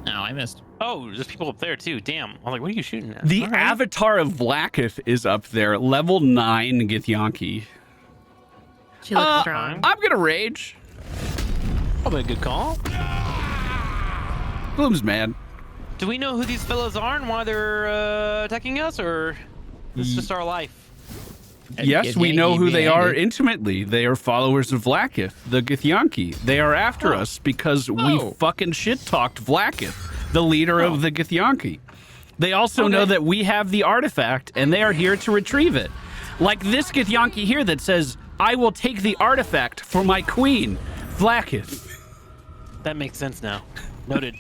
No, I missed. Oh, there's people up there too. Damn. I'm like, what are you shooting at? The All right. avatar of Vlaakith is up there. Level 9 Githyanki. She looks strong. I'm gonna rage. Probably a good call. Gloom's mad. Do we know who these fellas are and why they're attacking us, or this is just our life? Yes, we know who they are intimately. They are followers of Vlaakith, the Githyanki. They are after us because we fucking shit-talked Vlaakith, the leader of the Githyanki. They also know that we have the artifact, and they are here to retrieve it. Like this Githyanki here that says, I will take the artifact for my queen, Vlaakith. That makes sense now. Noted.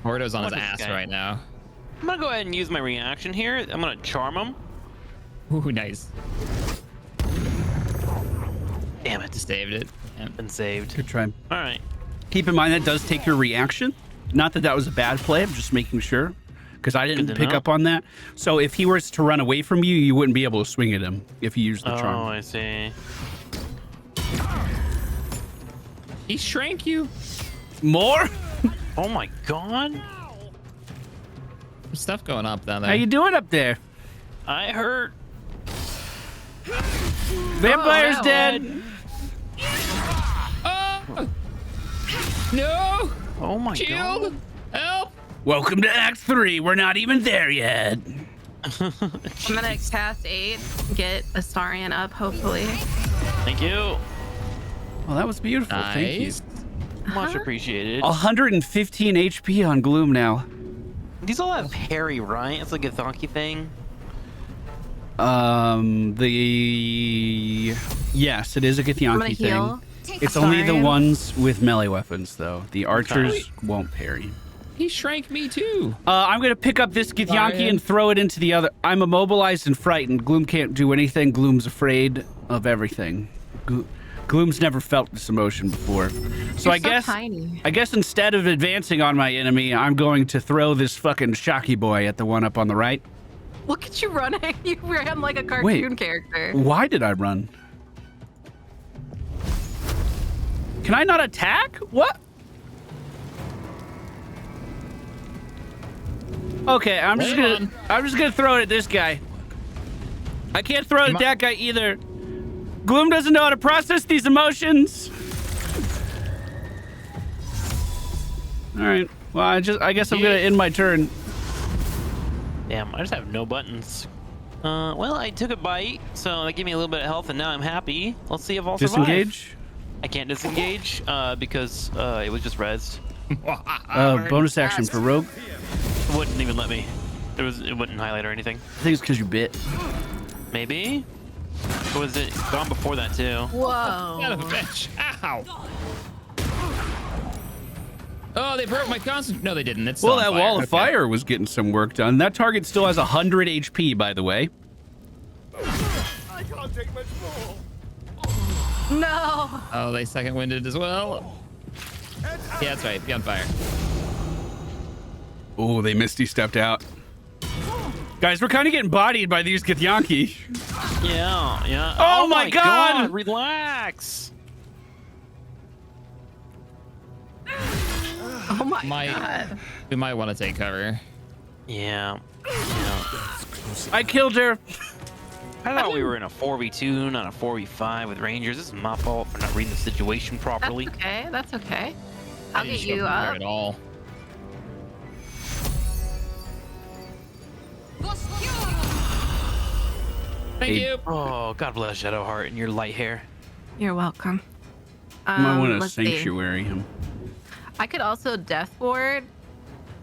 Ordo's on his what is ass this guy? right now. I'm gonna go ahead and use my reaction here. I'm gonna charm him. Ooh, nice. Damn it. Saved it. Been saved. Good try. All right. Keep in mind that does take your reaction. Not that that was a bad play. I'm just making sure. Because I didn't pick up on that. So if he was to run away from you, you wouldn't be able to swing at him if you used the charm. Oh, I see. He shrank you. More? Oh my god. Some stuff going up down there. How you doing up there? I hurt. Vampire's dead. No. Oh my god. Help. Welcome to Act 3. We're not even there yet. I'm gonna cast 8, get Astarion up, hopefully. Thank you. Well, that was beautiful. Thank you. Much appreciated. 115 HP on Gloom now. These all have parry, right? It's like a Githyanki thing. Yes, it is a Githyanki heal. thing. It's only the ones with melee weapons, though. The archers won't parry. He shrank me too. I'm gonna pick up this Githyanki and throw it into the other. I'm immobilized and frightened. Gloom can't do anything. Gloom's afraid of everything. Gloom's never felt this emotion before. So I guess instead of advancing on my enemy, I'm going to throw this fucking Shocky boy at the one up on the right. Look at you running. You ran like a cartoon character. Why did I run? Can I not attack? What? Okay, I'm just gonna throw it at this guy. I can't throw it at that guy either. Gloom doesn't know how to process these emotions. All right. Well, I guess I'm gonna end my turn. Damn, I just have no buttons. Well, I took a bite, so that gave me a little bit of health, and now I'm happy. Let's see if I'll survive. Disengage? I can't disengage because it was just rezzed. Bonus action for rogue. It wouldn't even let me. It wouldn't highlight or anything. I think it's because you bit. Maybe. Or was it gone before that too? Whoa! Out of the bench. Ow! Oh, they broke my constant. No, they didn't. It's Well, that wall of fire was getting some work done. That target still has 100 HP, by the way. I can't take much more. No. Oh, they second winded as well. Yeah, that's right. Be on fire. Oh, they Misty stepped out. Guys, we're kind of getting bodied by these Githyanki. Yeah, yeah. Oh my God! Relax. Oh my God. We might want to take cover. Yeah. I killed her. I thought we were in a 4v2, not a 4v5 with rangers. This is my fault for not reading the situation properly. That's okay. That's okay. I I'll didn't get show you up up. at all. Thank you. Oh, God bless Shadowheart and your light hair. You're welcome. I might want to let's see. sanctuary him. I could also death ward.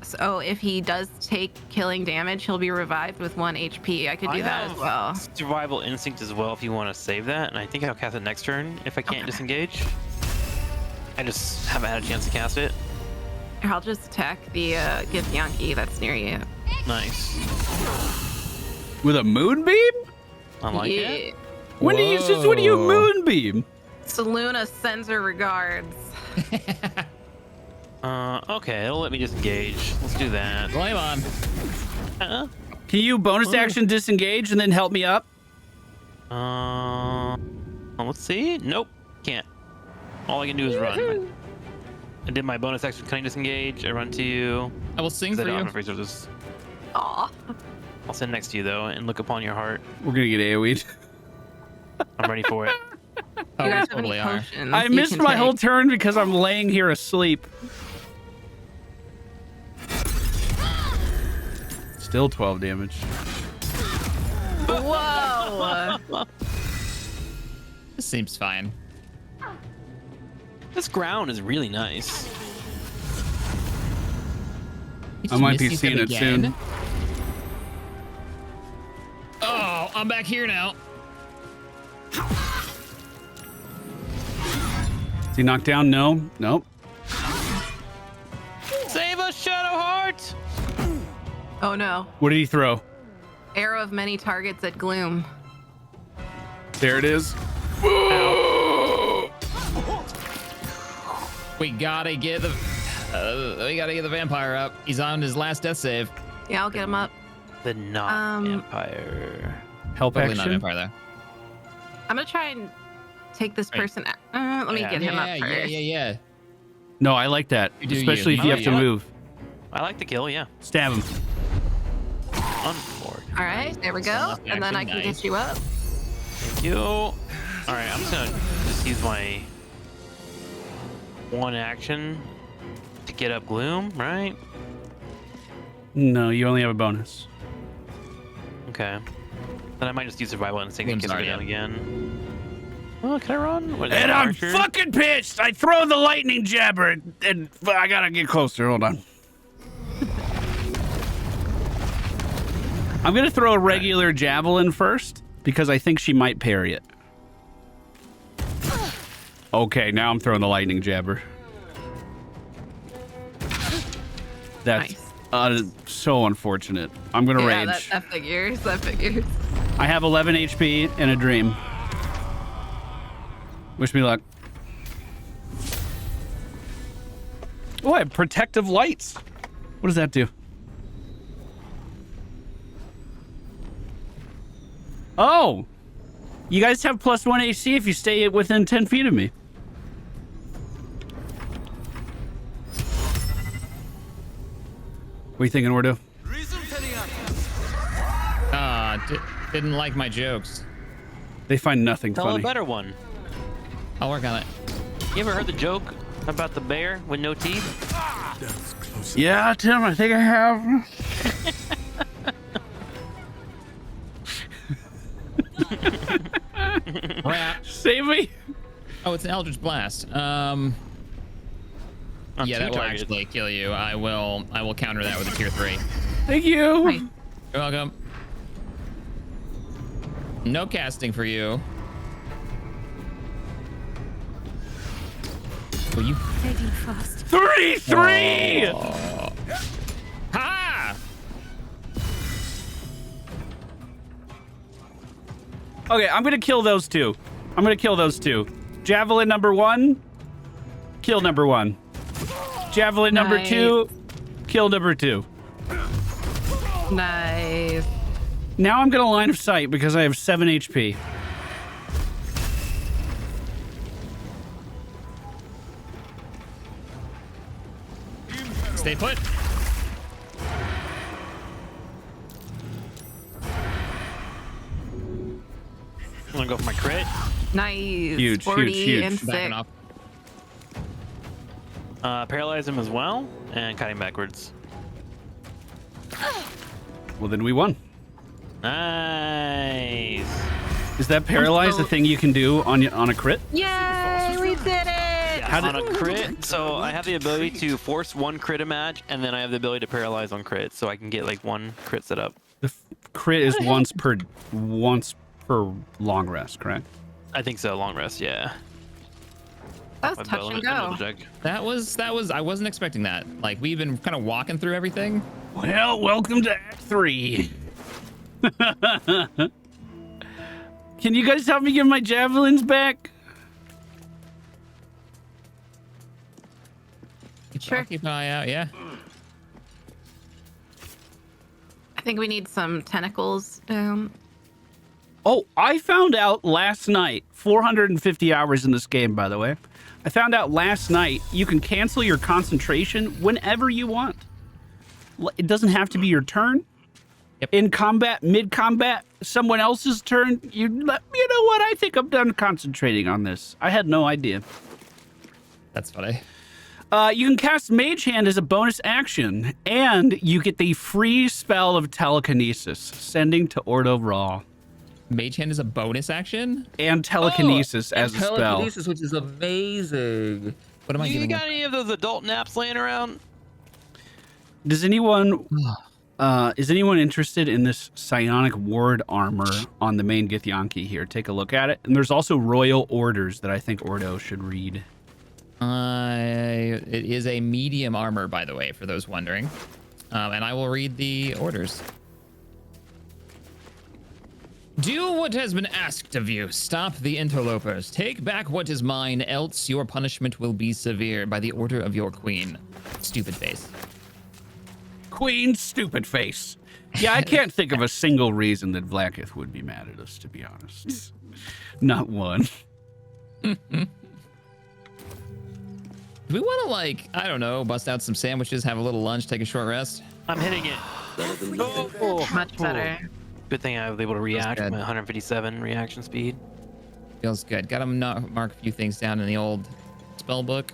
So if he does take killing damage, he'll be revived with 1 HP. I could do that as well. Survival instinct as well if you want to save that. And I think I'll cast it next turn if I can't disengage. I just haven't had a chance to cast it. I'll just attack the Githyanki that's near you. Nice. With a moonbeam? I like it. When do you moonbeam? Seluna sends her regards. Okay, it'll let me disengage. Let's do that. Flame on. Can you bonus action disengage and then help me up? Let's see. Nope, can't. All I can do is run. I did my bonus action cunning disengage. I run to you. I will sing for you. Aw. I'll stand next to you though and look upon your heart. We're gonna get AoE'd. I'm ready for it. Oh, You we guys have totally any are. potions I you missed can my take? whole turn because I'm laying here asleep. Still 12 damage. Whoa. This seems fine. This ground is really nice. I might be seeing it soon. Oh, I'm back here now. Is he knocked down? No. Nope. Save us, Shadowheart! Oh no. What did he throw? Arrow of many targets at Gloom. There it is. We gotta get the vampire up. He's on his last death save. Yeah, I'll get him up. The not vampire. Help Probably action. not vampire though. I'm gonna try and take this person out. Let me get him up first. Yeah. No, I like that, You do especially you. if you have to move. I like the kill, yeah. Stab him. Unforgettable. All right, there we go. And then I can get you up. Thank you. All right, I'm just gonna use my one action to get up Gloom, right? No, you only have a bonus. Okay. Then I might just use survival instinct in Gloom's case I go already down again. Oh, can I run? What is And that, I'm Archer? fucking pissed. I throw the lightning jabber, and I gotta get closer. Hold on. I'm gonna throw a regular javelin first because I think she might parry it. Okay, now I'm throwing the lightning jabber. That's so unfortunate. I'm gonna Yeah, rage. that figures. That figures. I have 11 HP and a dream. Wish me luck. Oh, I have protective lights. What does that do? Oh! You guys have +1 AC if you stay within 10 feet of me. What are you thinking, Ordo? Didn't like my jokes. They find nothing Tell funny. a better one. I'll work on it. You ever heard the joke about the bear with no teeth? Yeah, Tim, I think I have. Crap. Save me. Oh, it's an Eldritch Blast. Yeah, that will actually kill you. I will counter that with a tier 3. Thank you. Hi. You're welcome. No casting for you. Will you? Fast. 3-3. Oh. Ha! Okay, I'm gonna kill those two. Javelin number 1, kill number 1. Javelin number 2, kill number 2. Nice. Now I'm gonna line of sight because I have 7 HP. Stay put. I'm gonna go for my crit. Nice. Huge, 40 huge. and 6. Backing off. Paralyze him as well, and cut him backwards. Well, then we won. Nice. Is that paralyze the thing you can do on a crit? Yay, we did it! Yeah, on a crit, so I have the ability to force 1 crit a match, and then I have the ability to paralyze on crit, so I can get like 1 crit set up. The crit is once per long rest, correct? I think so. Long rest, yeah. That was touch and go. That was. I wasn't expecting that. Like we've been kind of walking through everything, Well, welcome to Act 3. Can you guys help me get my javelins back? Sure. Keep an eye out, yeah. I think we need some tentacles down. Oh, I found out last night, 450 hours in this game, by the way. I found out last night you can cancel your concentration whenever you want. It doesn't have to be your turn. Yep. In combat, mid-combat, someone else's turn, you know what? I think I'm done concentrating on this. I had no idea. That's funny. You can cast Mage Hand as a bonus action, and you get the free spell of telekinesis, sending to Ordo Rahl. Mage Hand is a bonus action? And telekinesis as a spell. Telekinesis, which is amazing. What am I giving? You got any of those adult naps laying around? Does anyone... is anyone interested in this psionic ward armor on the main Githyanki here? Take a look at it. And there's also royal orders that I think Ordo should read. It is a medium armor, by the way, for those wondering. And I will read the orders. Do what has been asked of you. Stop the interlopers. Take back what is mine, else your punishment will be severe by the order of your queen. Stupid face. Queen Stupid Face. Yeah, I can't think of a single reason that Vlaakith would be mad at us, to be honest. Not one. Do we want to, like, I don't know, bust out some sandwiches, have a little lunch, take a short rest? I'm hitting it. Much better. Good thing I was able to react with my 157 reaction speed. Feels good. Got to mark a few things down in the old spell book.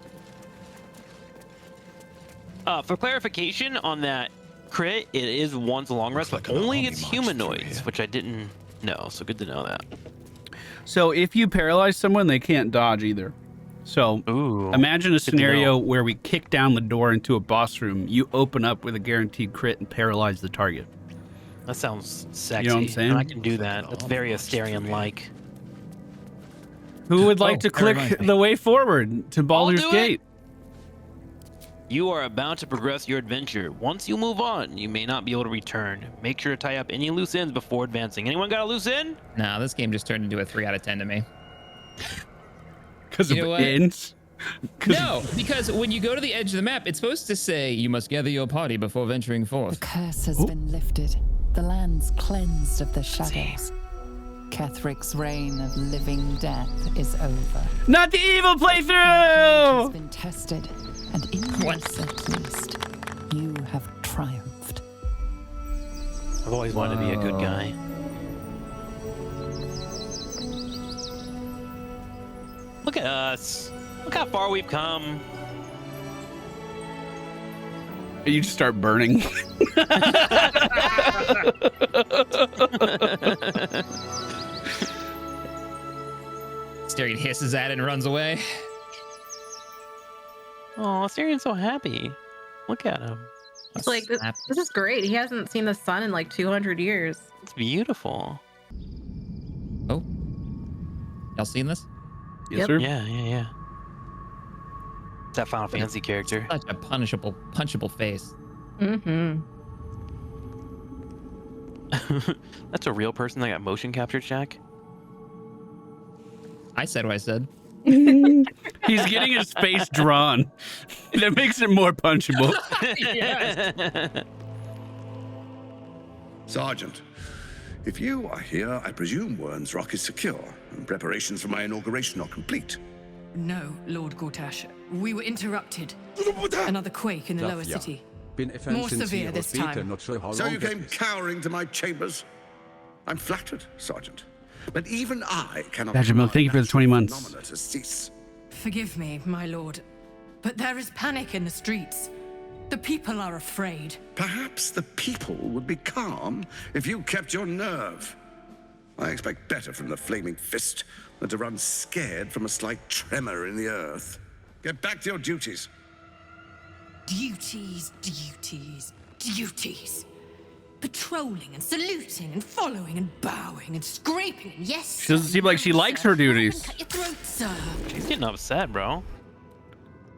For clarification on that crit, it is once a long rest, but only against humanoids, which I didn't know, so good to know that. So if you paralyze someone, they can't dodge either. So imagine a scenario where we kick down the door into a boss room, you open up with a guaranteed crit and paralyze the target. That sounds sexy. You know what I'm saying? I can do that. That's very Astarion-like. Who would like to click the way forward to Baldur's Gate? You are about to progress your adventure. Once you move on, you may not be able to return. Make sure to tie up any loose ends before advancing. Anyone got a loose end? Nah, this game just turned into a 3 out of 10 to me. Because of ends? No, because when you go to the edge of the map, it's supposed to say you must gather your party before venturing forth. The curse has been lifted. The land's cleansed of the shadows. Kethric's reign of living death is over. Not the evil playthrough! Has been tested, and in this at least, you have triumphed. I've always wanted to be a good guy. Look at us. Look how far we've come. You just start burning. Astarion hisses at it and runs away. Oh, Astarion's so happy. Look at him. It's like, this is great. He hasn't seen the sun in like 200 years. It's beautiful. Oh. Y'all seen this? Yes, sir. Yeah. That Final Fantasy character. Such a punchable face. Mm-hmm. That's a real person that got motion captured, Shack? I said what I said. He's getting his face drawn. That makes it more punchable. Yes. Sergeant, if you are here, I presume Wern's Rock is secure, and preparations for my inauguration are complete. No, Lord Gortash. We were interrupted. Another quake in the lower city. More severe this time. So you came cowering to my chambers? I'm flattered, Sergeant. But even I cannot... Badgermill, thank you for the 20 months. ...phenomena to cease. Forgive me, my lord. But there is panic in the streets. The people are afraid. Perhaps the people would be calm if you kept your nerve. I expect better from the flaming fist than to run scared from a slight tremor in the earth. Get back to your duties. Duties. Patrolling and saluting and following and bowing and scraping and yes. She doesn't seem like she likes her duties. Cut your throat, sir. She's getting upset, bro.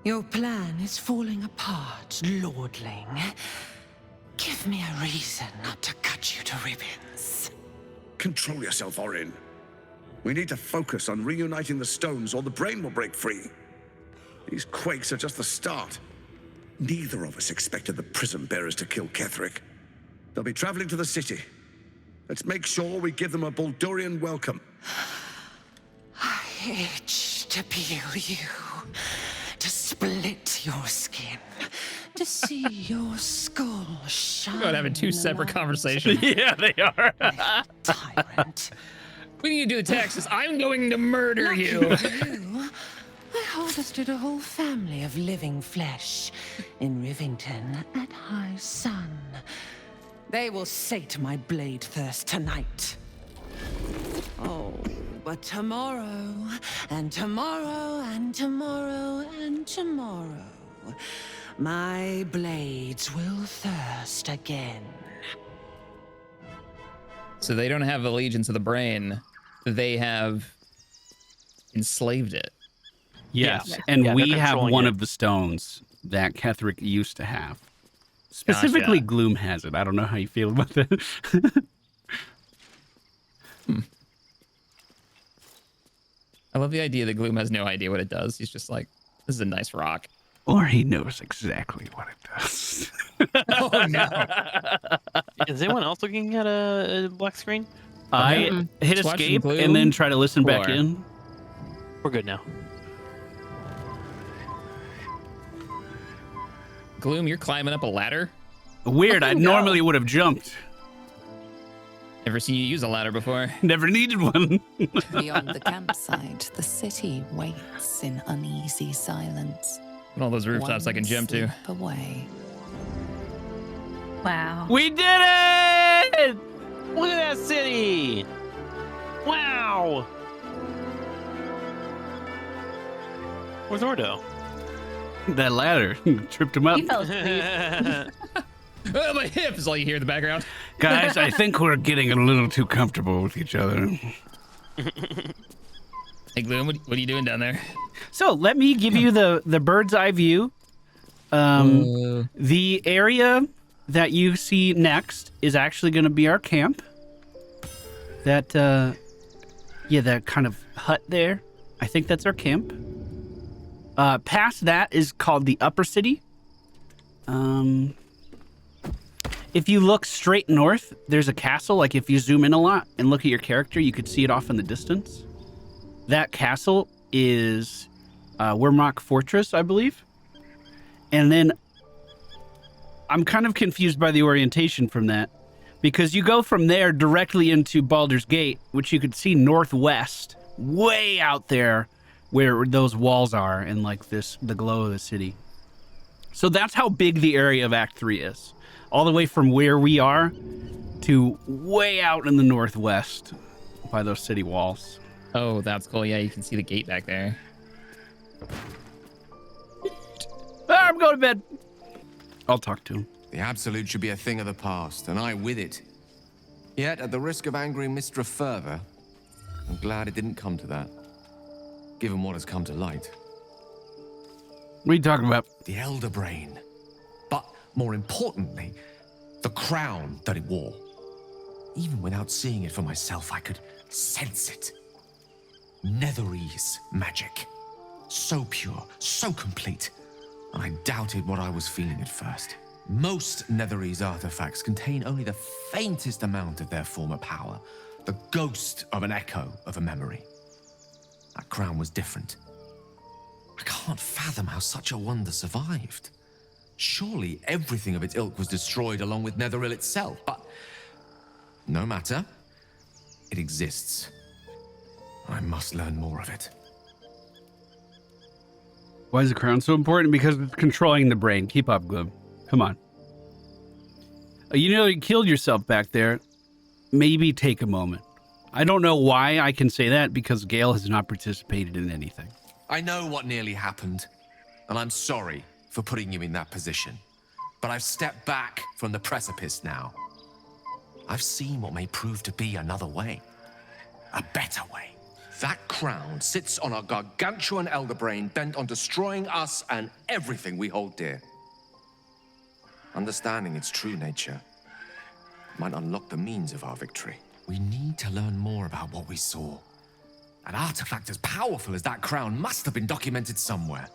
Your plan is falling apart, lordling. Give me a reason not to cut you to ribbons. Control yourself, Orin. We need to focus on reuniting the stones or the brain will break free. These quakes are just the start. Neither of us expected the Prism Bearers to kill Ketheric. They'll be traveling to the city. Let's make sure we give them a Baldurian welcome. I itch to peel you, to split your skin, to see your skull shine. We're having two separate conversations. Yeah, they are. Tyrant. We need to do the taxes. I'm going to murder Lucky you. for you, I harvested a whole family of living flesh in Rivington at high sun. They will sate my blade thirst tonight. Oh, but tomorrow, and tomorrow, and tomorrow, and tomorrow, my blades will thirst again. So they don't have allegiance to the brain. They have enslaved it. Yes, Yeah. and Yeah, we they're have controlling one it. of the stones that Ketheric used to have. Specifically, Gotcha. Gloom has it. I don't know how you feel about that. I love the idea that Gloom has no idea what it does. He's just like, this is a nice rock. Or he knows exactly what it does. Oh, no. Is anyone else looking at a black screen? I hit Just watching escape Gloom and then try to listen back explore. in. We're good now. Gloom, you're climbing up a ladder? Weird, I no. normally would have jumped. Never seen you use a ladder before. Never needed one. Beyond the campsite, the city waits in uneasy silence. And all those rooftops I can jump to. Slip away. Wow. We did it! Look at that city! Wow! Where's Ordo? That ladder tripped him up. He fell asleep. Oh, my hip is all you hear in the background. Guys, I think we're getting a little too comfortable with each other. Hey, Gloom, what are you doing down there? So let me give you the bird's eye view. The area that you see next is actually going to be our camp. That, that kind of hut there. I think that's our camp. Past that is called the Upper City. If you look straight north, there's a castle. Like if you zoom in a lot and look at your character, you could see it off in the distance. That castle is Wormrock Fortress, I believe. And then I'm kind of confused by the orientation from that, because you go from there directly into Baldur's Gate, which you could see northwest, way out there where those walls are and like the glow of the city. So that's how big the area of Act 3 is. All the way from where we are to way out in the northwest by those city walls. Oh, that's cool. Yeah, you can see the gate back there. I'm going to bed. I'll talk to him. The Absolute should be a thing of the past, and I with it. Yet, at the risk of angering Mistra further, I'm glad it didn't come to that, given what has come to light. What are you talking about? The Elder Brain. But, more importantly, the crown that it wore. Even without seeing it for myself, I could sense it. Netherese magic. So pure, so complete. And I doubted what I was feeling at first. Most Netherese artifacts contain only the faintest amount of their former power, the ghost of an echo of a memory. That crown was different. I can't fathom how such a wonder survived. Surely everything of its ilk was destroyed along with Netheril itself, but no matter. It exists. I must learn more of it. Why is the crown so important? Because it's controlling the brain. Keep up, Gloom. Come on. You killed yourself back there. Maybe take a moment. I don't know why I can say that, because Gale has not participated in anything. I know what nearly happened, and I'm sorry for putting you in that position. But I've stepped back from the precipice now. I've seen what may prove to be another way. A better way. That crown sits on a gargantuan elder brain bent on destroying us and everything we hold dear. Understanding its true nature might unlock the means of our victory. We need to learn more about what we saw. An artifact as powerful as that crown must have been documented somewhere.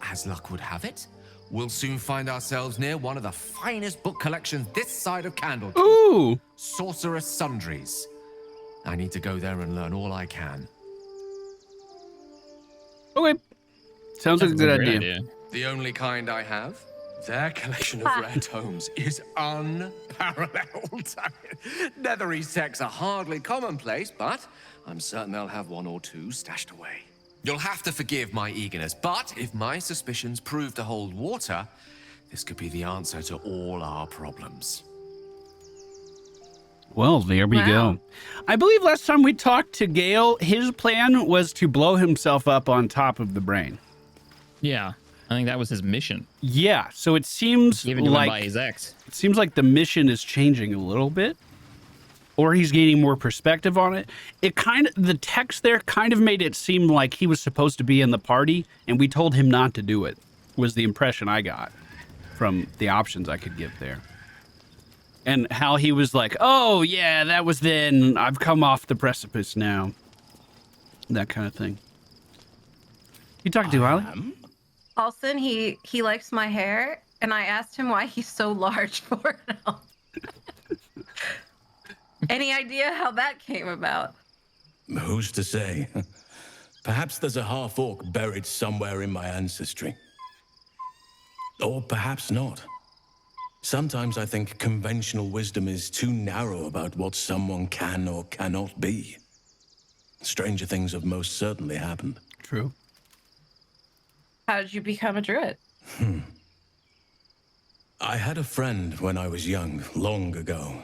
As luck would have it, we'll soon find ourselves near one of the finest book collections this side of Candlekeep. Ooh! Sorcerous Sundries. I need to go there and learn all I can. Okay. Sounds like a good idea. The only kind I have? Their collection of rare tomes is unparalleled. Netherese texts are hardly commonplace, but I'm certain they'll have one or two stashed away. You'll have to forgive my eagerness, but if my suspicions prove to hold water, this could be the answer to all our problems. Well, there we go. I believe last time we talked to Gale, his plan was to blow himself up on top of the brain. Yeah, I think that was his mission. Yeah, so it seems Given to him by his ex. It seems like the mission is changing a little bit, or he's gaining more perspective on it. The text there kind of made it seem like he was supposed to be in the party, and we told him not to do it, was the impression I got from the options I could give there. And how he was like, oh, yeah, that was then. I've come off the precipice now. That kind of thing. You talking to Aylin? Halsin, he likes my hair, and I asked him why he's so large for now. Any idea how that came about? Who's to say? Perhaps there's a half-orc buried somewhere in my ancestry. Or perhaps not. Sometimes I think conventional wisdom is too narrow about what someone can or cannot be. Stranger things have most certainly happened. True. How did you become a druid? I had a friend when I was young, long ago.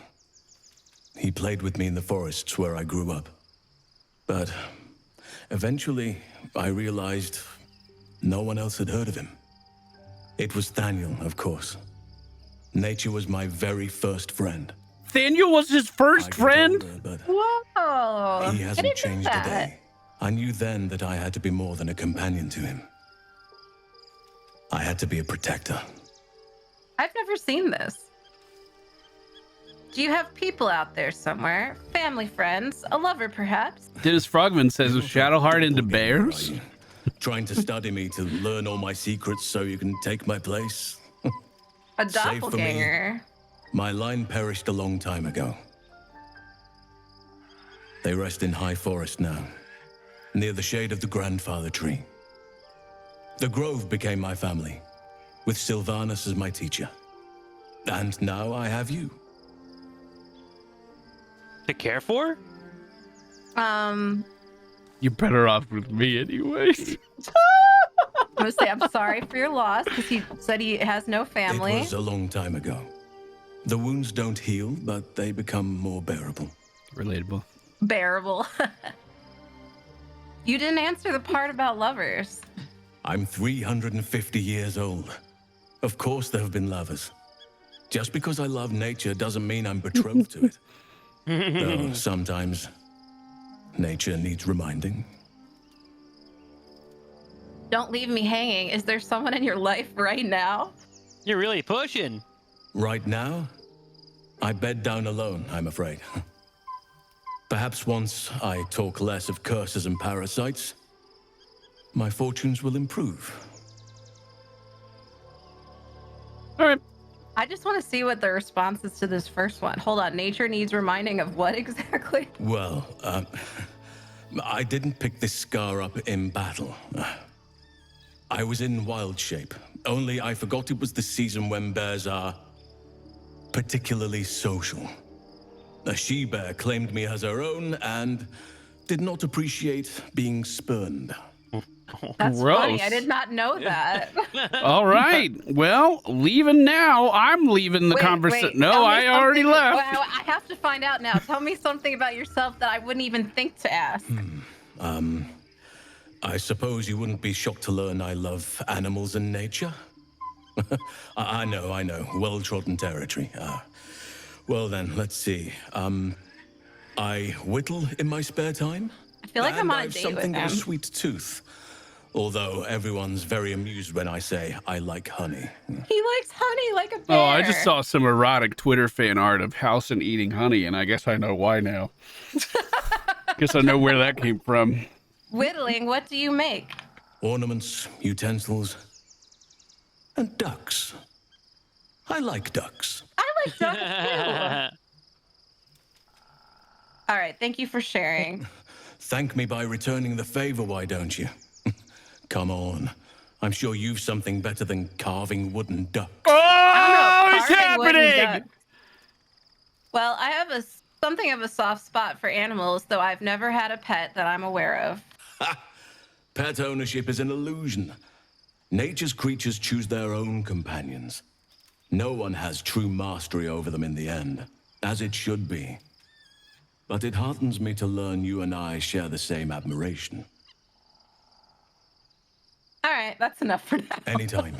He played with me in the forests where I grew up. But eventually, I realized no one else had heard of him. It was Thaniel, of course. Nature was my very first friend. Thaniel was his first friend? Older, but Whoa! he hasn't changed a day. I knew then that I had to be more than a companion to him. I had to be a protector. I've never seen this. Do you have people out there somewhere? Family, friends, a lover, perhaps? Dennis Frogman says, was Shadowheart into bears? Trying to study me to learn all my secrets so you can take my place? A Save for me. doppelganger. My line perished a long time ago. They rest in High Forest now, near the shade of the grandfather tree. The Grove became my family, with Sylvanas as my teacher. And now I have you. To care for? You're better off with me anyways. I'm gonna say I'm sorry for your loss, because he said he has no family. It was a long time ago. The wounds don't heal, but they become more bearable. Relatable. Bearable. You didn't answer the part about lovers. I'm 350 years old. Of course there have been lovers. Just because I love nature doesn't mean I'm betrothed to it. Though sometimes nature needs reminding. Don't leave me hanging. Is there someone in your life right now? You're really pushing. Right now, I bed down alone, I'm afraid. Perhaps once I talk less of curses and parasites, my fortunes will improve. All right. I just want to see what the response is to this first one. Hold on. Nature needs reminding of what exactly? Well, I didn't pick this scar up in battle. I was in wild shape, only I forgot it was the season when bears are particularly social. A she-bear claimed me as her own and did not appreciate being spurned. That's Gross. funny. I did not know that. All right. Well, leaving now. I'm leaving the conversation. No, tell me I already something- left. Well, I have to find out now. Tell me something about yourself that I wouldn't even think to ask. I suppose you wouldn't be shocked to learn I love animals and nature? I know. Well-trodden territory. Well then, let's see. I whittle in my spare time. I feel like I'm on a I've date something with of a him. sweet tooth. Although everyone's very amused when I say I like honey. He likes honey like a bear. Oh, I just saw some erotic Twitter fan art of Halsin eating honey, and I guess I know why now. Guess I know where that came from. Whittling, what do you make? Ornaments, utensils, and ducks. I like ducks. I like ducks too. All right, thank you for sharing. Thank me by returning the favor, why don't you? Come on. I'm sure you've something better than carving wooden ducks. Oh, it's happening! Well, I have something of a soft spot for animals, though I've never had a pet that I'm aware of. Pet ownership is an illusion. Nature's creatures choose their own companions. No one has true mastery over them in the end, as it should be. But it heartens me to learn you and I share the same admiration. All right, that's enough for now. Anytime.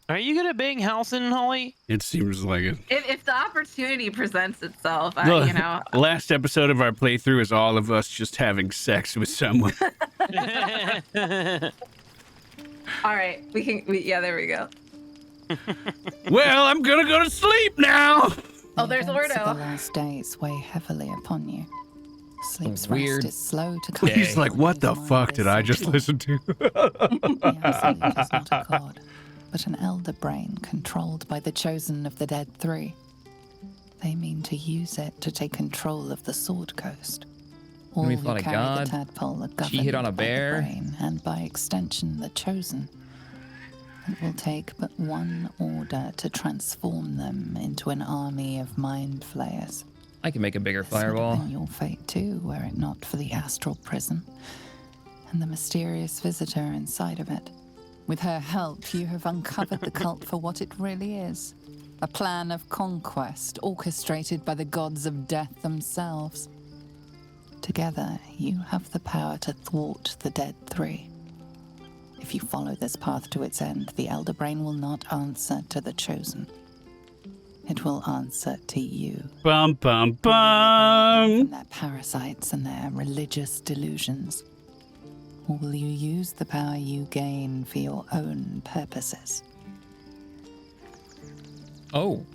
Are you good at being Halsin, Holly? It seems like it. If the opportunity presents itself, The last episode of our playthrough is all of us just having sex with someone. All right, yeah, there we go. Well, I'm gonna go to sleep now. Oh, there's The events of Ordo. The last days weigh heavily upon you. Sleep's Weird rest is slow to come. He's like, what the fuck did I just listen to? The Absolute is not a god, but an elder brain controlled by the chosen of the Dead Three. They mean to use it to take control of the Sword Coast. All We who fought a carry god. the tadpole are She hit on a governed by the bear. brain, and by extension, the chosen. It will take but one order to transform them into an army of mind flayers. I can make a bigger This would have fireball. been your fate too, were it not for the astral prison and the mysterious visitor inside of it. With her help, you have uncovered the cult for what it really is. A plan of conquest orchestrated by the gods of death themselves. Together, you have the power to thwart the Dead Three. If you follow this path to its end, the Elder Brain will not answer to the Chosen. It will answer to you. Bum, bum, bum. From their parasites and their religious delusions. Or will you use the power you gain for your own purposes? Oh.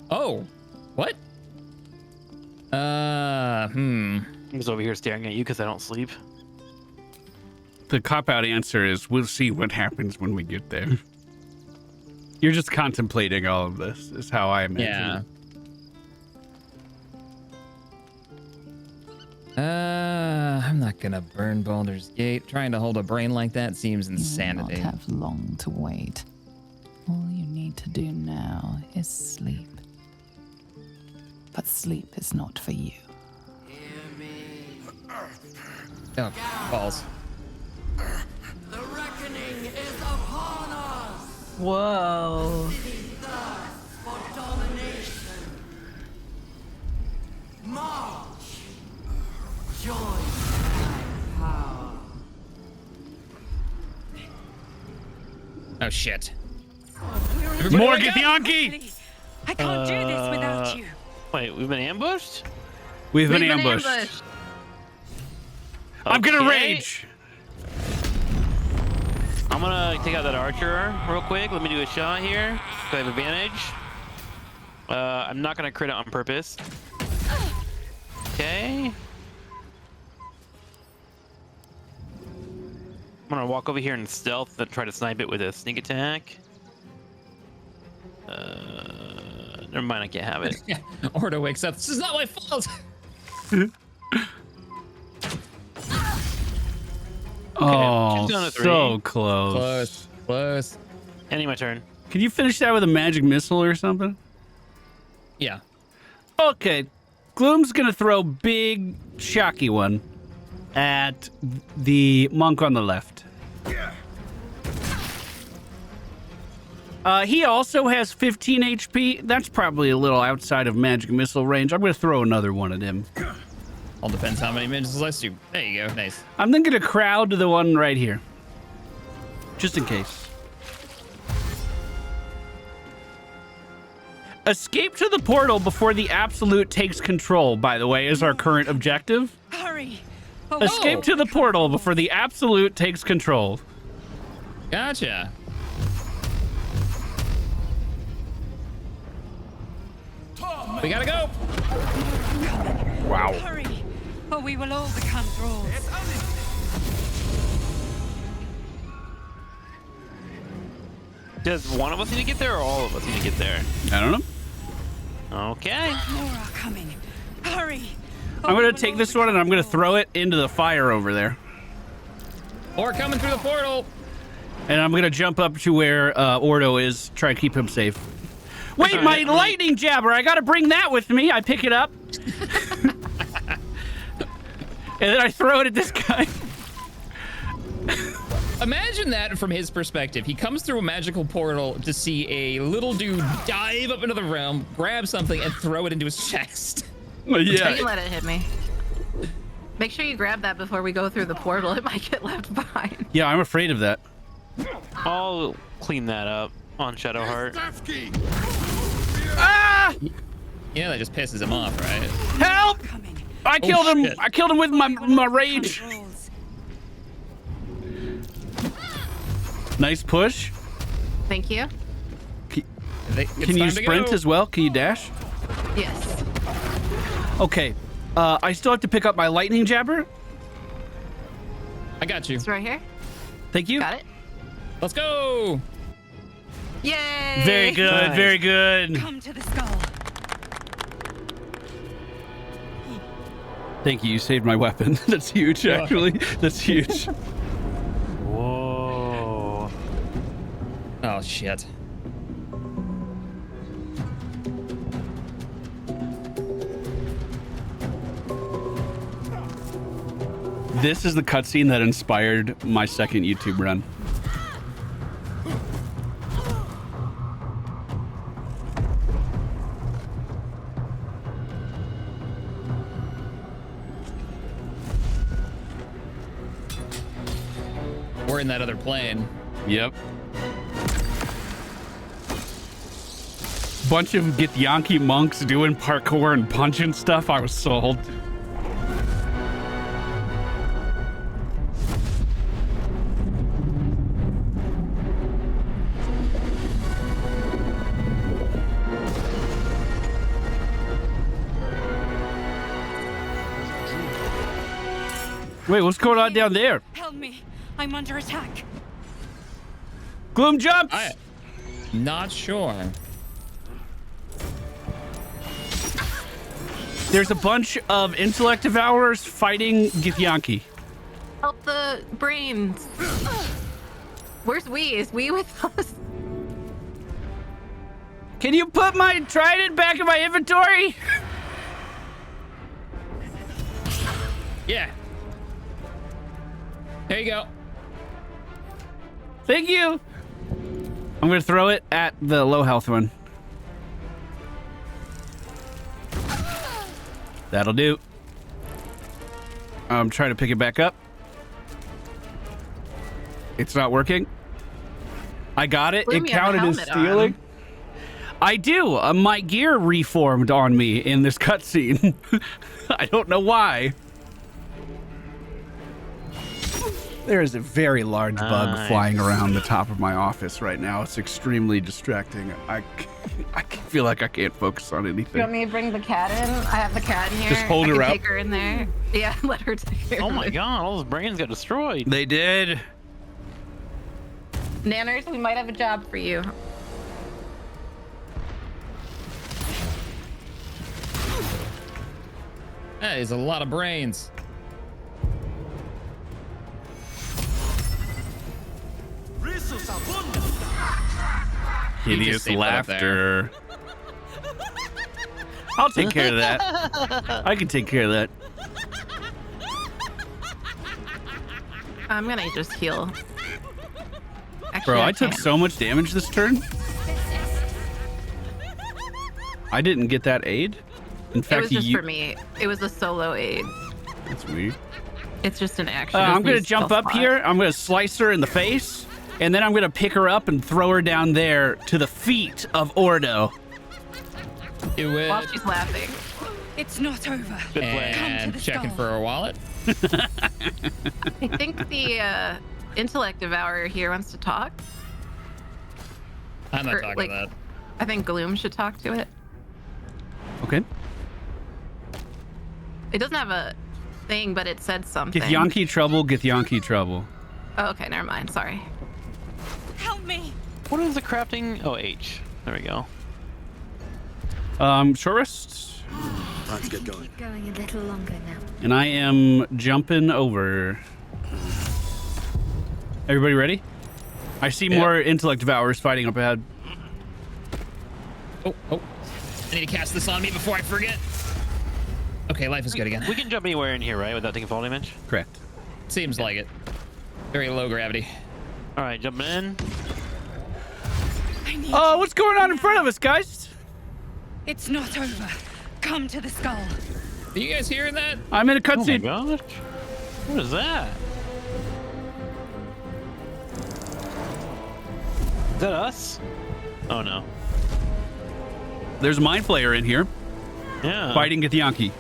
Oh. What? I'm just over here staring at you because I don't sleep. The cop-out answer is, we'll see what happens when we get there. You're just contemplating all of this, is how I imagine it. I'm not gonna burn Baldur's Gate. Trying to hold a brain like that seems You will insanity. not have long to wait. All you need to do now is sleep. But sleep is not for you. Oh, balls. The reckoning is upon us! Whoa. Thirst for domination. March! Join my power. Oh shit. More Githyanki! I can't do this without you. Wait, we've been ambushed? We've been ambushed. I'm gonna Okay. rage. I'm gonna take out that archer real quick. Let me do a shot here. I have advantage. I'm not gonna crit it on purpose. Okay. I'm gonna walk over here and stealth and try to snipe it with a sneak attack. Never mind, I can't have it. Yeah. Ordo wakes up. This is not my fault. Oh, she's down to 3. so close. Close. Close. Ending my turn. Can you finish that with a magic missile or something? Yeah. Okay. Gloom's gonna throw big, shocky one at the monk on the left. He also has 15 HP. That's probably a little outside of magic missile range. I'm gonna throw another one at him. All depends how many missiles I shoot. There you go. Nice. I'm then gonna crowd the one right here. Just in case. Escape to the portal before the Absolute takes control, by the way, is our current objective. Hurry! Escape to the portal before the absolute takes control. Gotcha. We gotta go. Wow. Hurry, or we will all become thralls. Does one of us need to get there, or all of us need to get there? I don't know. Okay. More are coming. Hurry. I'm gonna take this one and I'm gonna throw it into the fire over there. Or coming through the portal. And I'm gonna jump up to where Ordo is, try to keep him safe. Wait, my lightning jabber! I gotta bring that with me. I pick it up. And then I throw it at this guy. Imagine that from his perspective. He comes through a magical portal to see a little dude dive up into the realm, grab something, and throw it into his chest. Yeah. You let it hit me. Make sure you grab that before we go through the portal. It might get left behind. Yeah, I'm afraid of that. I'll clean that up on Shadowheart. Ah! Yeah, that just pisses him off, right? Help! I killed him. Shit. I killed him with my rage. Nice push. Thank you. Can you sprint as well? Can you dash? Yes. Okay. I still have to pick up my lightning jabber. I got you. It's right here. Thank you. Got it. Let's go. Yay! Very good. Nice. Very good. Come to the skull. Thank you. You saved my weapon. That's huge, actually. That's huge. Whoa. Oh, shit. This is the cutscene that inspired my second YouTube run. We're in that other plane. Yep. Bunch of Githyanki monks doing parkour and punching stuff. I was sold. Wait, what's going on down there? Help me. I'm under attack. Gloom jumps! Not sure. There's a bunch of intellect devourers fighting Githyanki. Help the brains. Where's we? Is we with us? Can you put my trident back in my inventory? Yeah. There you go. Thank you. I'm gonna throw it at the low health one. That'll do. I'm trying to pick it back up. It's not working. I got it. Gloom, It you have a counted as helmet stealing. on. I do. My gear reformed on me in this cutscene. I don't know why. There is a very large bug flying around the top of my office right now. It's extremely distracting. I feel like I can't focus on You anything. want me to bring the cat in? I have the cat in here. Just hold I her can up. Take her in there. Yeah, let her take care Oh of my it. god, all those brains got destroyed. They did. Nanners, we might have a job for you. That is a lot of brains. Hideous laughter. I'll take care of that. I can take care of that. I'm gonna just heal. Actually, Bro, I took can't. so much damage this turn. I didn't get that aid. In It fact, was just for me. It was a solo aid. That's weird. It's just an action. I'm It's gonna me jump stealth up spot. here. I'm gonna slice her in the face, and then I'm gonna pick her up and throw her down there to the feet of Ordo. Do it. While she's laughing. It's not over. And checking for a wallet. I think the intellect devourer here wants to talk. I'm not talking to that. I think Gloom should talk to it. Okay. It doesn't have a thing, but it said something. Githyanki trouble, Githyanki trouble. Oh, okay, never mind. Sorry. Help me. What is the crafting? Oh, H. There we go. Short rest. Time to get going. Keep going a little longer now. And I am jumping over. Everybody ready? I see more intellect devourers fighting up ahead. Oh. I need to cast this on me before I forget. Okay, life is good again. We can jump anywhere in here, right? Without taking fall damage? Correct. Seems like it. Very low gravity. All right, jumping in. Oh, what's going on in front of us, guys? It's not over. Come to the skull. Are you guys hearing that? I'm in a cutscene. Oh my gosh. What is that? Is that us? Oh no. There's a mind flayer in here. Yeah. Fighting Githyanki.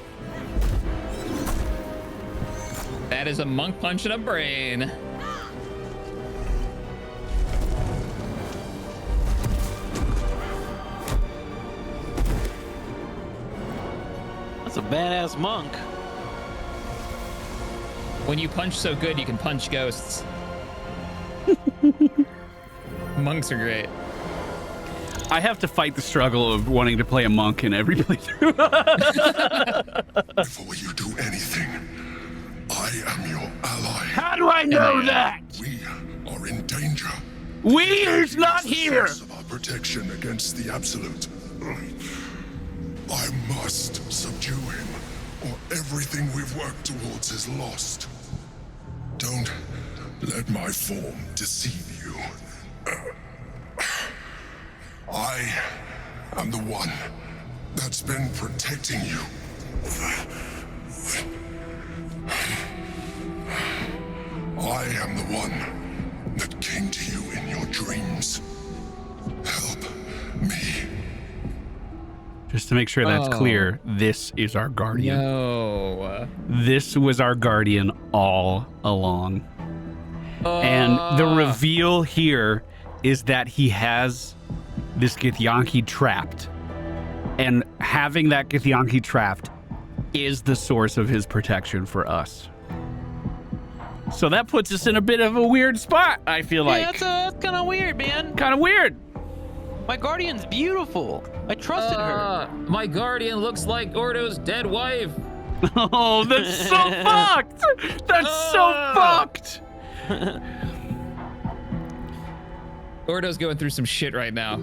That is a monk punch in a brain. That's a badass monk. When you punch so good, you can punch ghosts. Monks are great. I have to fight the struggle of wanting to play a monk in every playthrough. Before you do anything, I am your ally. How do I know that? We are in danger. We is not here. Of our protection against the absolute. I must subdue him, or everything we've worked towards is lost. Don't let my form deceive you. I am the one that's been protecting you. I am the one that came to you in your dreams. Help me. Just to make sure that's clear, this is our guardian. No. This was our guardian all along. And the reveal here is that he has this Githyanki trapped. And having that Githyanki trapped is the source of his protection for us. So that puts us in a bit of a weird spot, I feel like. Yeah, that's kind of weird, man. Kind of weird. My guardian's beautiful. I trusted her. My guardian looks like Ordo's dead wife. Oh, that's so fucked. That's so fucked. Ordo's going through some shit right now.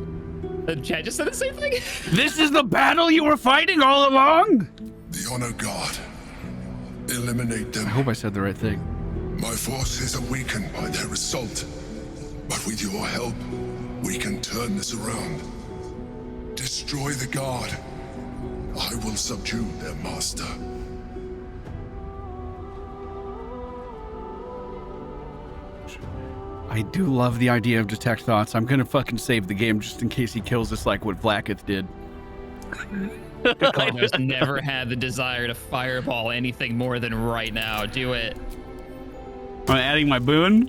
The chat just said the same thing. This is the battle you were fighting all along? The Honor Guard. Eliminate them. I hope I said the right thing. My forces are weakened by their assault. But with your help, we can turn this around. Destroy the Guard. I will subdue their master. I do love the idea of detect thoughts. I'm gonna fucking save the game just in case he kills us like what Vlaakith did. I've never had the desire to fireball anything more than right now. Do it. I'm adding my boon.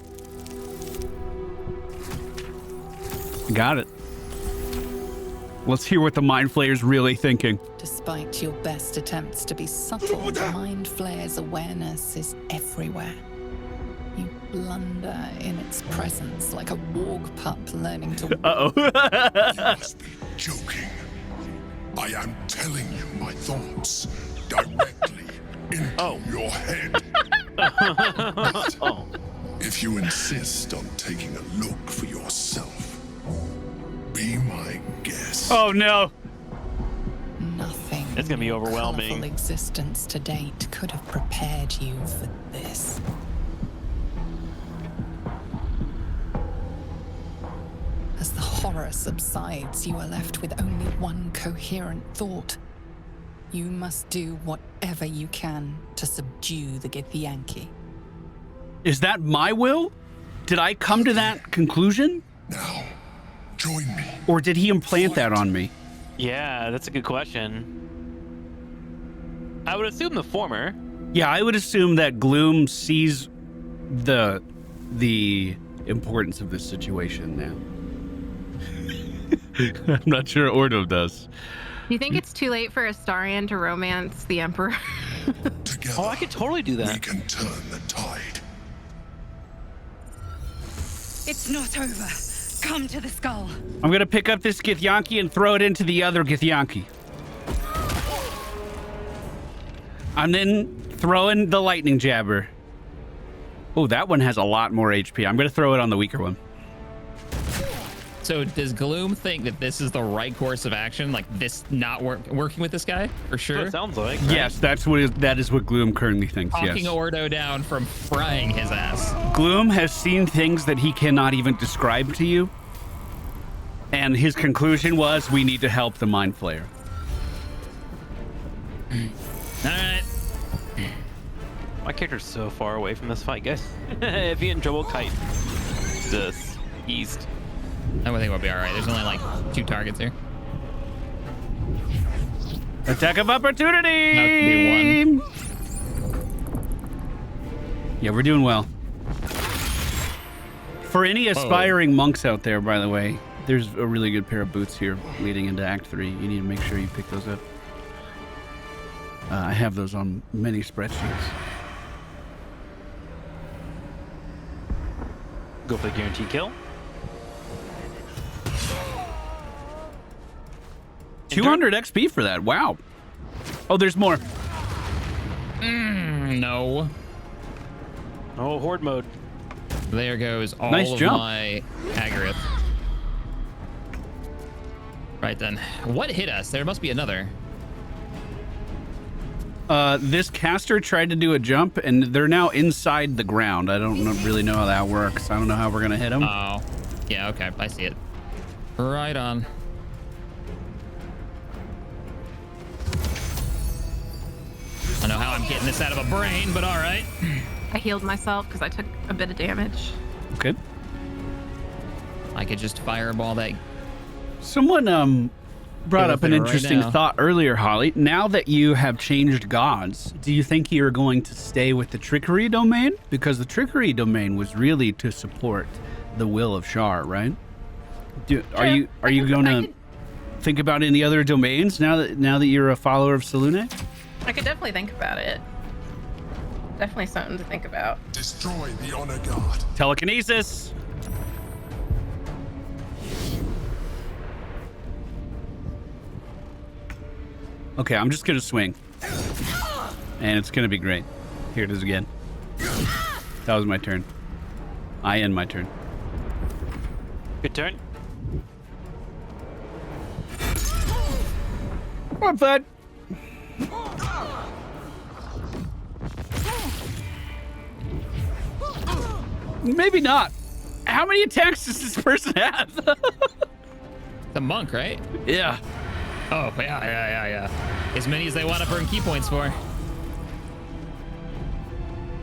Got it. Let's hear what the Mind Flayer's really thinking. Despite your best attempts to be subtle, the Mind Flayer's awareness is everywhere. You blunder in its presence like a warg pup learning to walk. You must be joking. I am telling you my thoughts directly into your head. But if you insist on taking a look for yourself, be my guest. Oh no. Nothing. It's gonna be overwhelming. Colorful existence to date could have prepared you for this. As the horror subsides, you are left with only one coherent thought. You must do whatever you can to subdue the Githyanki. Is that my will? Did I come to that conclusion? Now, join me. Or did he implant that on me? Yeah, that's a good question. I would assume the former. Yeah, I would assume that Gloom sees the importance of this situation now. I'm not sure Ordo does. Do you think it's too late for Astarion to romance the Emperor? Oh, I could totally do that. We can turn the tide. It's not over. Come to the skull. I'm gonna pick up this Githyanki and throw it into the other Githyanki. I'm then throwing the lightning jabber. Oh, that one has a lot more HP. I'm gonna throw it on the weaker one. So does Gloom think that this is the right course of action? Like this not working with this guy? For sure? That's what it sounds like. Right? Yes, that is what Gloom currently thinks, Talking yes. Ordo down from frying his ass. Gloom has seen things that he cannot even describe to you. And his conclusion was, we need to help the Mind Flayer. Alright. My character's so far away from this fight, guys. If he in trouble, kite. This east. I think we'll be alright. There's only like 2 targets here. Attack of opportunity! That could be 1. Yeah, we're doing well. For any aspiring monks out there, by the way, there's a really good pair of boots here leading into Act 3. You need to make sure you pick those up. I have those on many spreadsheets. Go for the guaranteed kill. 200 XP for that. Wow. Oh, there's more. No. Oh, horde mode. There goes all Nice of jump. my Agarith. Right then. What hit us? There must be another. This caster tried to do a jump, and they're now inside the ground. I don't really know how that works. I don't know how we're going to hit them. Oh. Yeah, okay. I see it. Right on. I don't know how I'm getting this out of a brain, but all right. I healed myself because I took a bit of damage. Okay. I could just fireball that. Someone brought up an right interesting now. thought earlier, Holly. Now that you have changed gods, do you think you're going to stay with the trickery domain? Because the trickery domain was really to support the will of Shar, right? Are you going to think about any other domains now that you're a follower of Selûne? I could definitely think about it. Definitely something to think about. Destroy the honor guard. Telekinesis. Okay, I'm just gonna swing. And it's gonna be great. Here it is again. That was my turn. I end my turn. Good turn. Come on, bud. Maybe not. How many attacks does this person have? The monk, right? Yeah. Oh, yeah. As many as they want to burn key points for.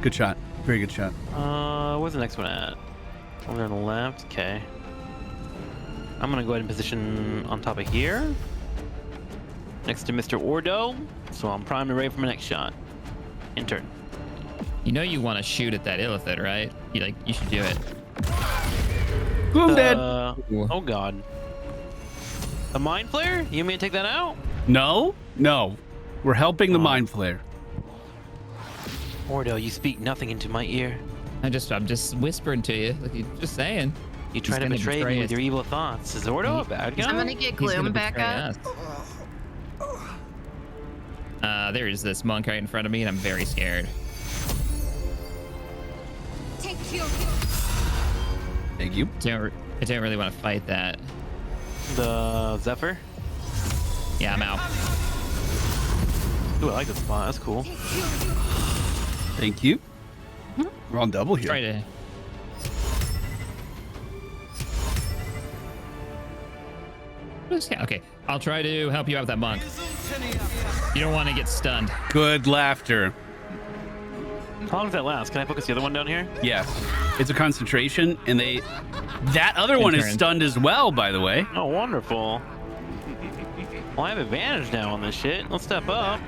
Good shot. Very good shot. Where's the next one at? Over on the left. Okay. I'm gonna go ahead and position on top of here, next to Mr. Ordo. So I'm primed and ready for my next shot. In turn. You know you want to shoot at that Illithid, right? You should do it. Boom, dead. Oh god. The Mind Flayer? You mean take that out? No. We're helping the Mind Flayer. Ordo, you speak nothing into my ear. I'm just whispering to you. Like, just saying. You try to betray me with your evil thoughts. Is Ordo a bad guy? I'm gonna get Gloom back up. There is this monk right in front of me, and I'm very scared. Thank you. I don't really want to fight that. The Zephyr? Yeah, I'm out. Ooh, I like this spot. That's cool. Thank you. We're on double here. Try to. Okay, I'll try to help you out with that monk. You don't want to get stunned. Good laughter. How long does that last? Can I focus the other one down here? Yes. It's a concentration, and that other one is stunned as well, by the way. Oh, wonderful. Well, I have advantage now on this shit. Let's step up.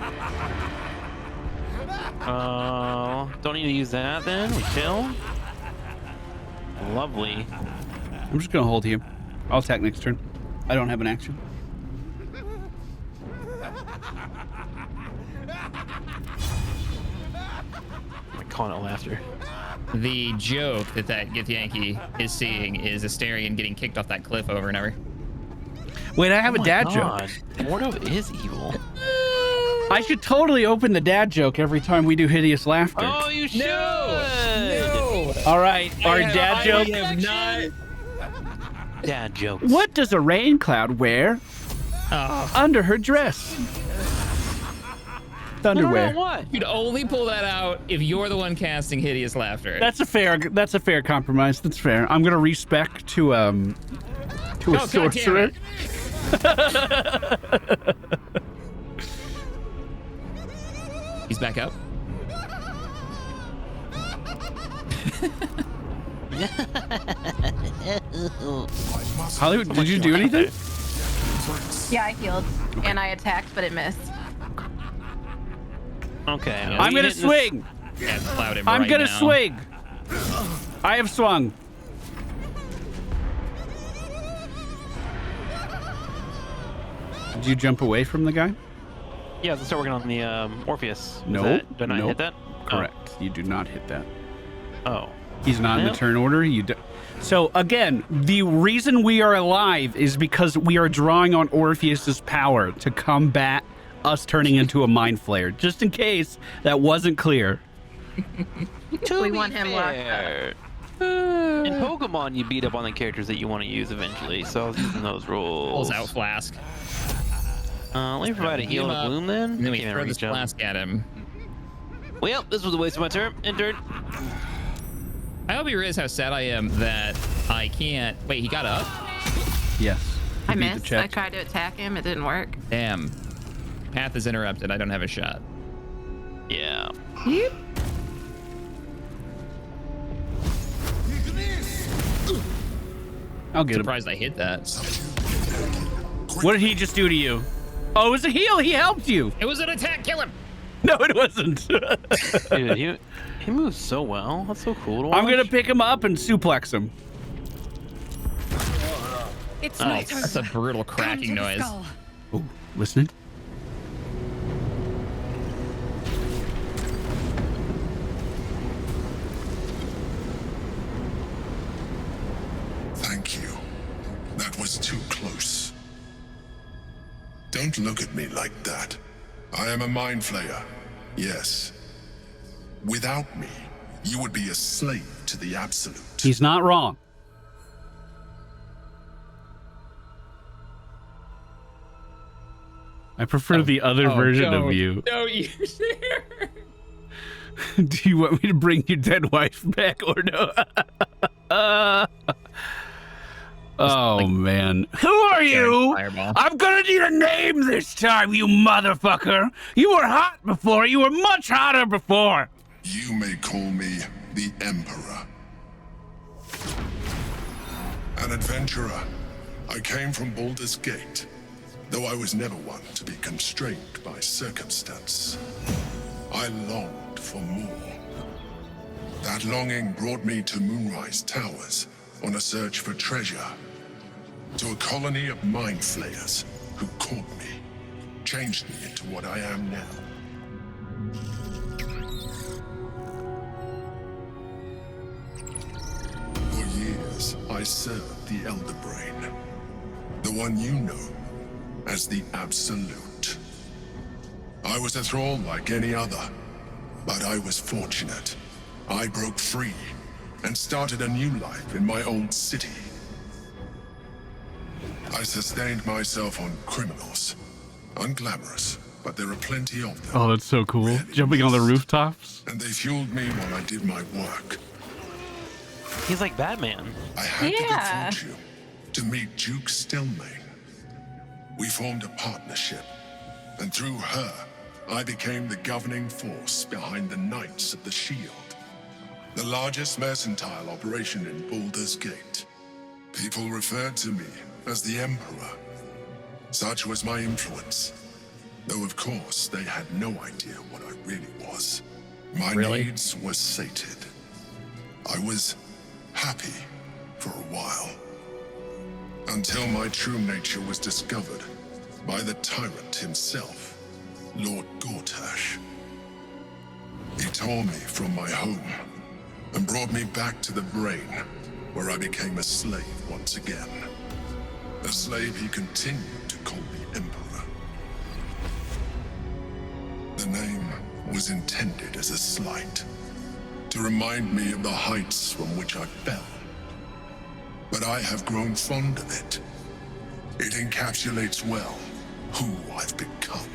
Don't need to use that then. We chill. Lovely. I'm just gonna hold you. I'll attack next turn. I don't have an action. I'm calling it laughter. The joke that Githyanki is seeing is Astarion getting kicked off that cliff over and over. Wait, I have a dad God. joke. Ordo is evil. I should totally open the dad joke every time we do hideous laughter. Oh, you should. No. All right, our dad joke. Dad joke. What does a rain cloud wear under her dress? Underwear. What? You'd only pull that out if you're the one casting hideous laughter. That's a fair compromise. That's fair. I'm gonna respec to a sorcerer. He's back up. Hollywood, did you do anything? Yeah, I healed and I attacked, but it missed. Okay. I'm gonna swing. I'm gonna swing. I have swung. Did you jump away from the guy? Yeah, let's start working on the Orpheus. No. Did I not hit that? Correct. You do not hit that. Oh. He's not in the turn order. So again, the reason we are alive is because we are drawing on Orpheus's power to combat us turning into a mind flayer. Just in case that wasn't clear. We want him locked up. In Pokemon, you beat up on the characters that you want to use eventually, so I was using those rules. Pulls out flask. Let me provide a heal to Gloom then. And then we throw this flask at him. Well, this was a waste of my turn. Entered. I hope you realize how sad I am that I can't. Wait, he got up? Yes. I missed. I tried to attack him. It didn't work. Damn. Path is interrupted. I don't have a shot. Yeah. Yep. I'll get him. Surprised I hit that. What did he just do to you? Oh, it was a heal. He helped you. It was an attack. Kill him. No, it wasn't. Dude, he moves so well. That's so cool to watch. I'm gonna pick him up and suplex him. It's nice. That's a brutal cracking noise. Oh, listening. Thank you. That was too close. Don't look at me like that. I am a mind flayer. Yes. Without me, you would be a slave to the absolute. He's not wrong. I prefer the other version of you. No, you Do you want me to bring your dead wife back or no? Oh, man. Who are you? I'm gonna need a name this time, you motherfucker. You were hot before. You were much hotter before. You may call me the Emperor. An adventurer. I came from Baldur's Gate, though I was never one to be constrained by circumstance. I longed for more. That longing brought me to Moonrise Towers on a search for treasure, to a colony of mind flayers who caught me, changed me into what I am now. For years, I served the Elder Brain, the one you know as the Absolute. I was a thrall like any other, but I was fortunate. I broke free and started a new life in my old city. I sustained myself on criminals. Unglamorous, but there are plenty of them. Oh, that's so cool. Jumping on the rooftops. And they fueled me while I did my work. He's like Batman. I had the good fortune to meet Duke Stelmane. We formed a partnership, and through her, I became the governing force behind the Knights of the Shield, the largest mercantile operation in Baldur's Gate. People referred to me as the Emperor. Such was my influence, though of course they had no idea what I really was. My Really? needs were sated. I was happy for a while. Until my true nature was discovered by the tyrant himself, Lord Gortash. He tore me from my home and brought me back to the brain, where I became a slave once again. A slave he continued to call the Emperor. The name was intended as a slight, to remind me of the heights from which I fell. But I have grown fond of it. It encapsulates well who I've become.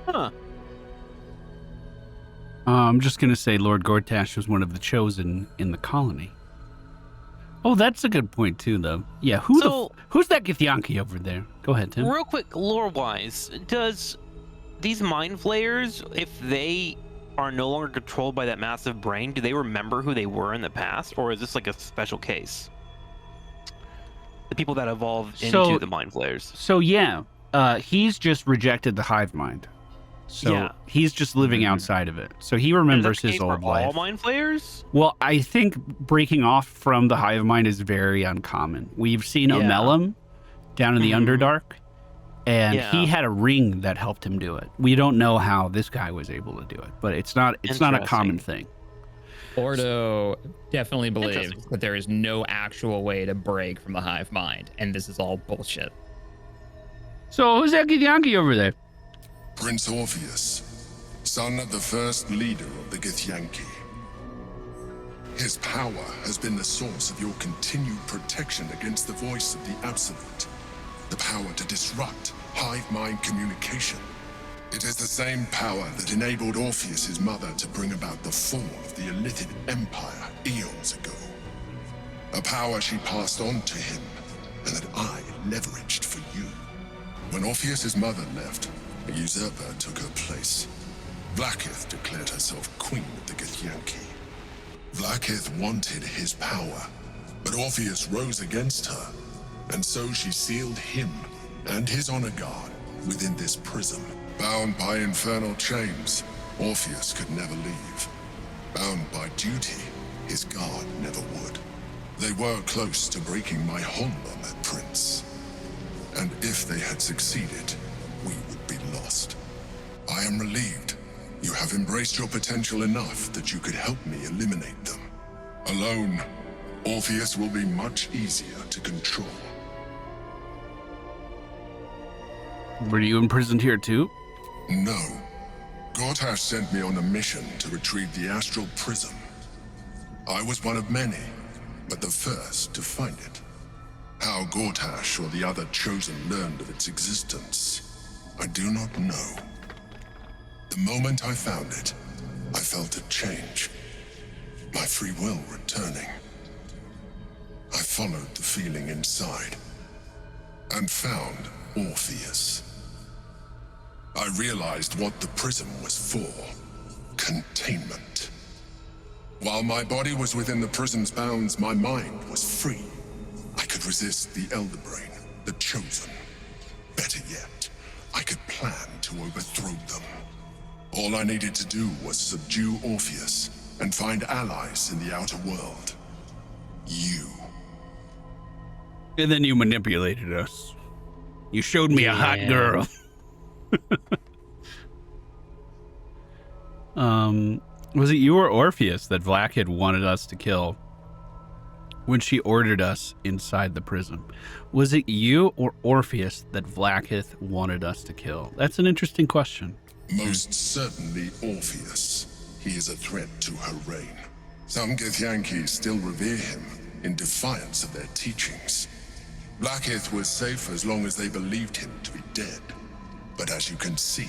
Huh. I'm just going to say Lord Gortash was one of the chosen in the colony. Oh, that's a good point, too, though. Yeah, who's that Githyanki over there? Go ahead, Tim. Real quick, lore-wise, does these mind flayers, if they are no longer controlled by that massive brain, do they remember who they were in the past, or is this like a special case? The people that evolve into the mind flayers. So yeah, he's just rejected the hive mind. So Yeah. he's just living outside of it. So he remembers his old life. All mind flayers? Well, I think breaking off from the hive mind is very uncommon. We've seen Omelum down in the Underdark, and he had a ring that helped him do it. We don't know how this guy was able to do it, but it's not a common thing. Ordo definitely believes that there is no actual way to break from the hive mind, and this is all bullshit. So who's that Githyanki over there? Prince Orpheus, son of the first leader of the Githyanki. His power has been the source of your continued protection against the voice of the Absolute. The power to disrupt hive mind communication. It is the same power that enabled Orpheus's mother to bring about the fall of the Illithid Empire eons ago. A power she passed on to him, and that I leveraged for you. When Orpheus's mother left, a usurper took her place. Vlaakith declared herself queen of the Githyanki. Vlaakith wanted his power, but Orpheus rose against her, and so she sealed him and his honor guard within this prison. Bound by infernal chains, Orpheus could never leave. Bound by duty, his guard never would. They were close to breaking my hold on that prince. And if they had succeeded, we would be lost. I am relieved. You have embraced your potential enough that you could help me eliminate them. Alone, Orpheus will be much easier to control. Were you imprisoned here too? No. Gortash sent me on a mission to retrieve the astral prism. I was one of many, but the first to find it. How Gortash or the other chosen learned of its existence, I do not know. The moment I found it, I felt a change. My free will returning. I followed the feeling inside and found Orpheus. I realized what the prism was for. Containment. While my body was within the prism's bounds, my mind was free. I could resist the Elder Brain, the Chosen. Better yet, I could plan to overthrow them. All I needed to do was subdue Orpheus and find allies in the outer world. You. And then you manipulated us. You showed me a hot girl. Was it you or Orpheus that Vlaakith wanted us to kill when she ordered us inside the prison? Was it you or Orpheus that Vlaakith wanted us to kill? That's an interesting question. Most certainly Orpheus. He is a threat to her reign. Some Githyanki still revere him in defiance of their teachings. Vlaakith was safe as long as they believed him to be dead. But as you can see,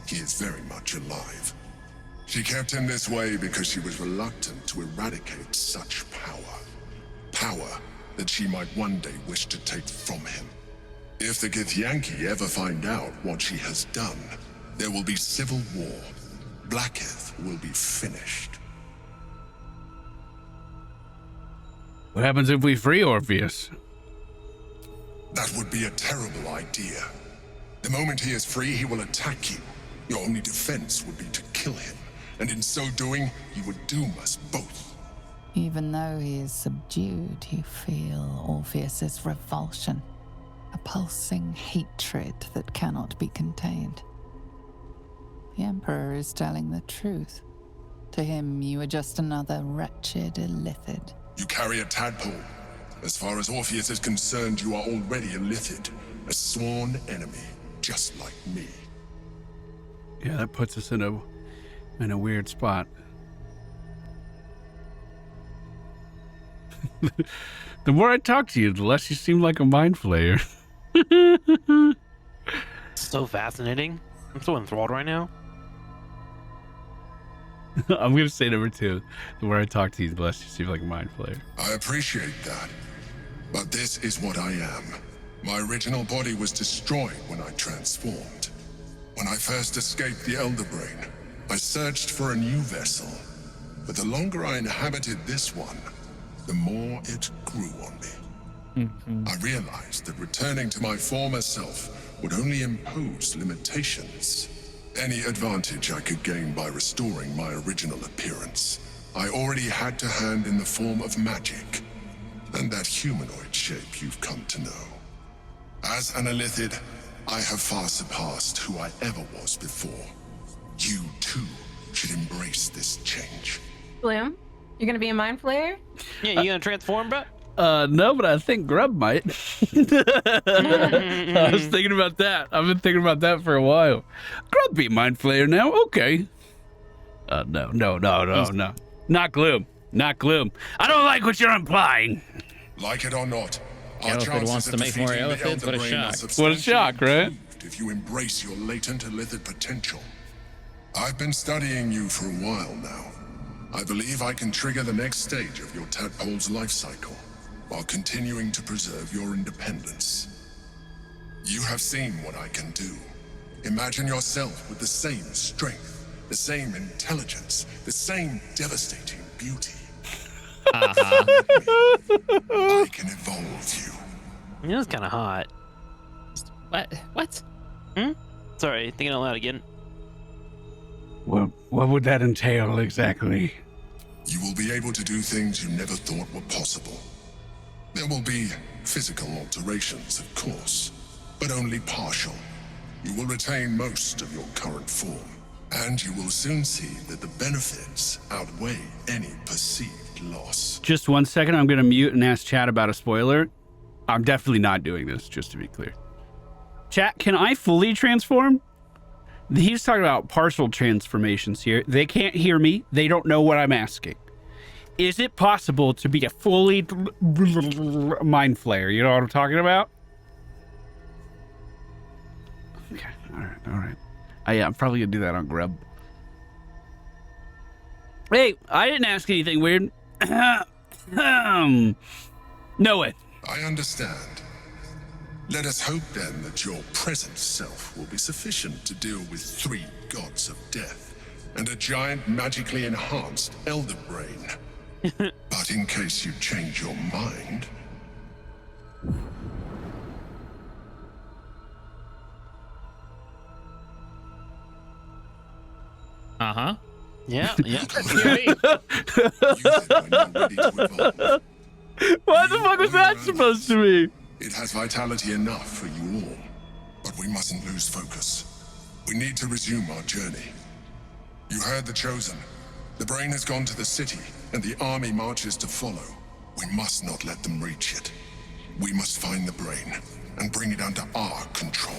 he is very much alive. She kept him this way because she was reluctant to eradicate such power. Power that she might one day wish to take from him. If the Githyanki ever find out what she has done, there will be civil war. Vlaakith will be finished. What happens if we free Orpheus? That would be a terrible idea. The moment he is free, he will attack you. Your only defense would be to kill him, and in so doing, he would doom us both. Even though he is subdued, you feel Orpheus's revulsion, a pulsing hatred that cannot be contained. The Emperor is telling the truth. To him, you are just another wretched illithid. You carry a tadpole. As far as Orpheus is concerned, you are already a illithid, a sworn enemy, just like me. Yeah, that puts us in a weird spot. The more I talk to you, the less you seem like a mind flayer. So fascinating. I'm so enthralled right now. I'm gonna say number 2. The more I talk to you, the less you seem like a mind flayer. I appreciate that. But this is what I am. My original body was destroyed when I transformed. When I first escaped the Elder Brain, I searched for a new vessel. But the longer I inhabited this one, the more it grew on me. I realized that returning to my former self would only impose limitations. Any advantage I could gain by restoring my original appearance, I already had to hand in the form of magic, and that humanoid shape you've come to know. As an illithid, I have far surpassed who I ever was before. You, too, should embrace this change. Gloom, you're gonna be a mind flayer? Yeah, you gonna transform, bro? No, but I think Grub might. I was thinking about that. I've been thinking about that for a while. Grub be mind flayer now. Okay. No. Not Gloom. Not Gloom. I don't like what you're implying. Like it or not, our Illithid chances wants of to make more defeating the Illithids? Elder What a Brain are shock. What a shock, right? substantially if you embrace your latent illithid potential. I've been studying you for a while now. I believe I can trigger the next stage of your tadpole's life cycle, while continuing to preserve your independence. You have seen what I can do. Imagine yourself with the same strength, the same intelligence, the same devastating beauty. I can evolve you. You know, it's kind of hot. What? Sorry, thinking out loud again. What would that entail exactly? You will be able to do things you never thought were possible. There will be physical alterations, of course, but only partial. You will retain most of your current form, and you will soon see that the benefits outweigh any perceived loss. Just 1 second. I'm going to mute and ask chat about a spoiler. I'm definitely not doing this, just to be clear. Chat, can I fully transform? He's talking about partial transformations here. They can't hear me. They don't know what I'm asking. Is it possible to be a fully mind flayer? You know what I'm talking about? Okay, all right. I'm probably gonna do that on Grub. Hey, I didn't ask anything weird. No way. I understand. Let us hope then that your present self will be sufficient to deal with 3 gods of death and a giant magically enhanced Elder Brain. But in case you change your mind... Uh-huh. Yeah. What the fuck was that supposed to be? It has vitality enough for you all, but we mustn't lose focus. We need to resume our journey. You heard the Chosen. The brain has gone to the city, and the army marches to follow. We must not let them reach it. We must find the brain, and bring it under our control.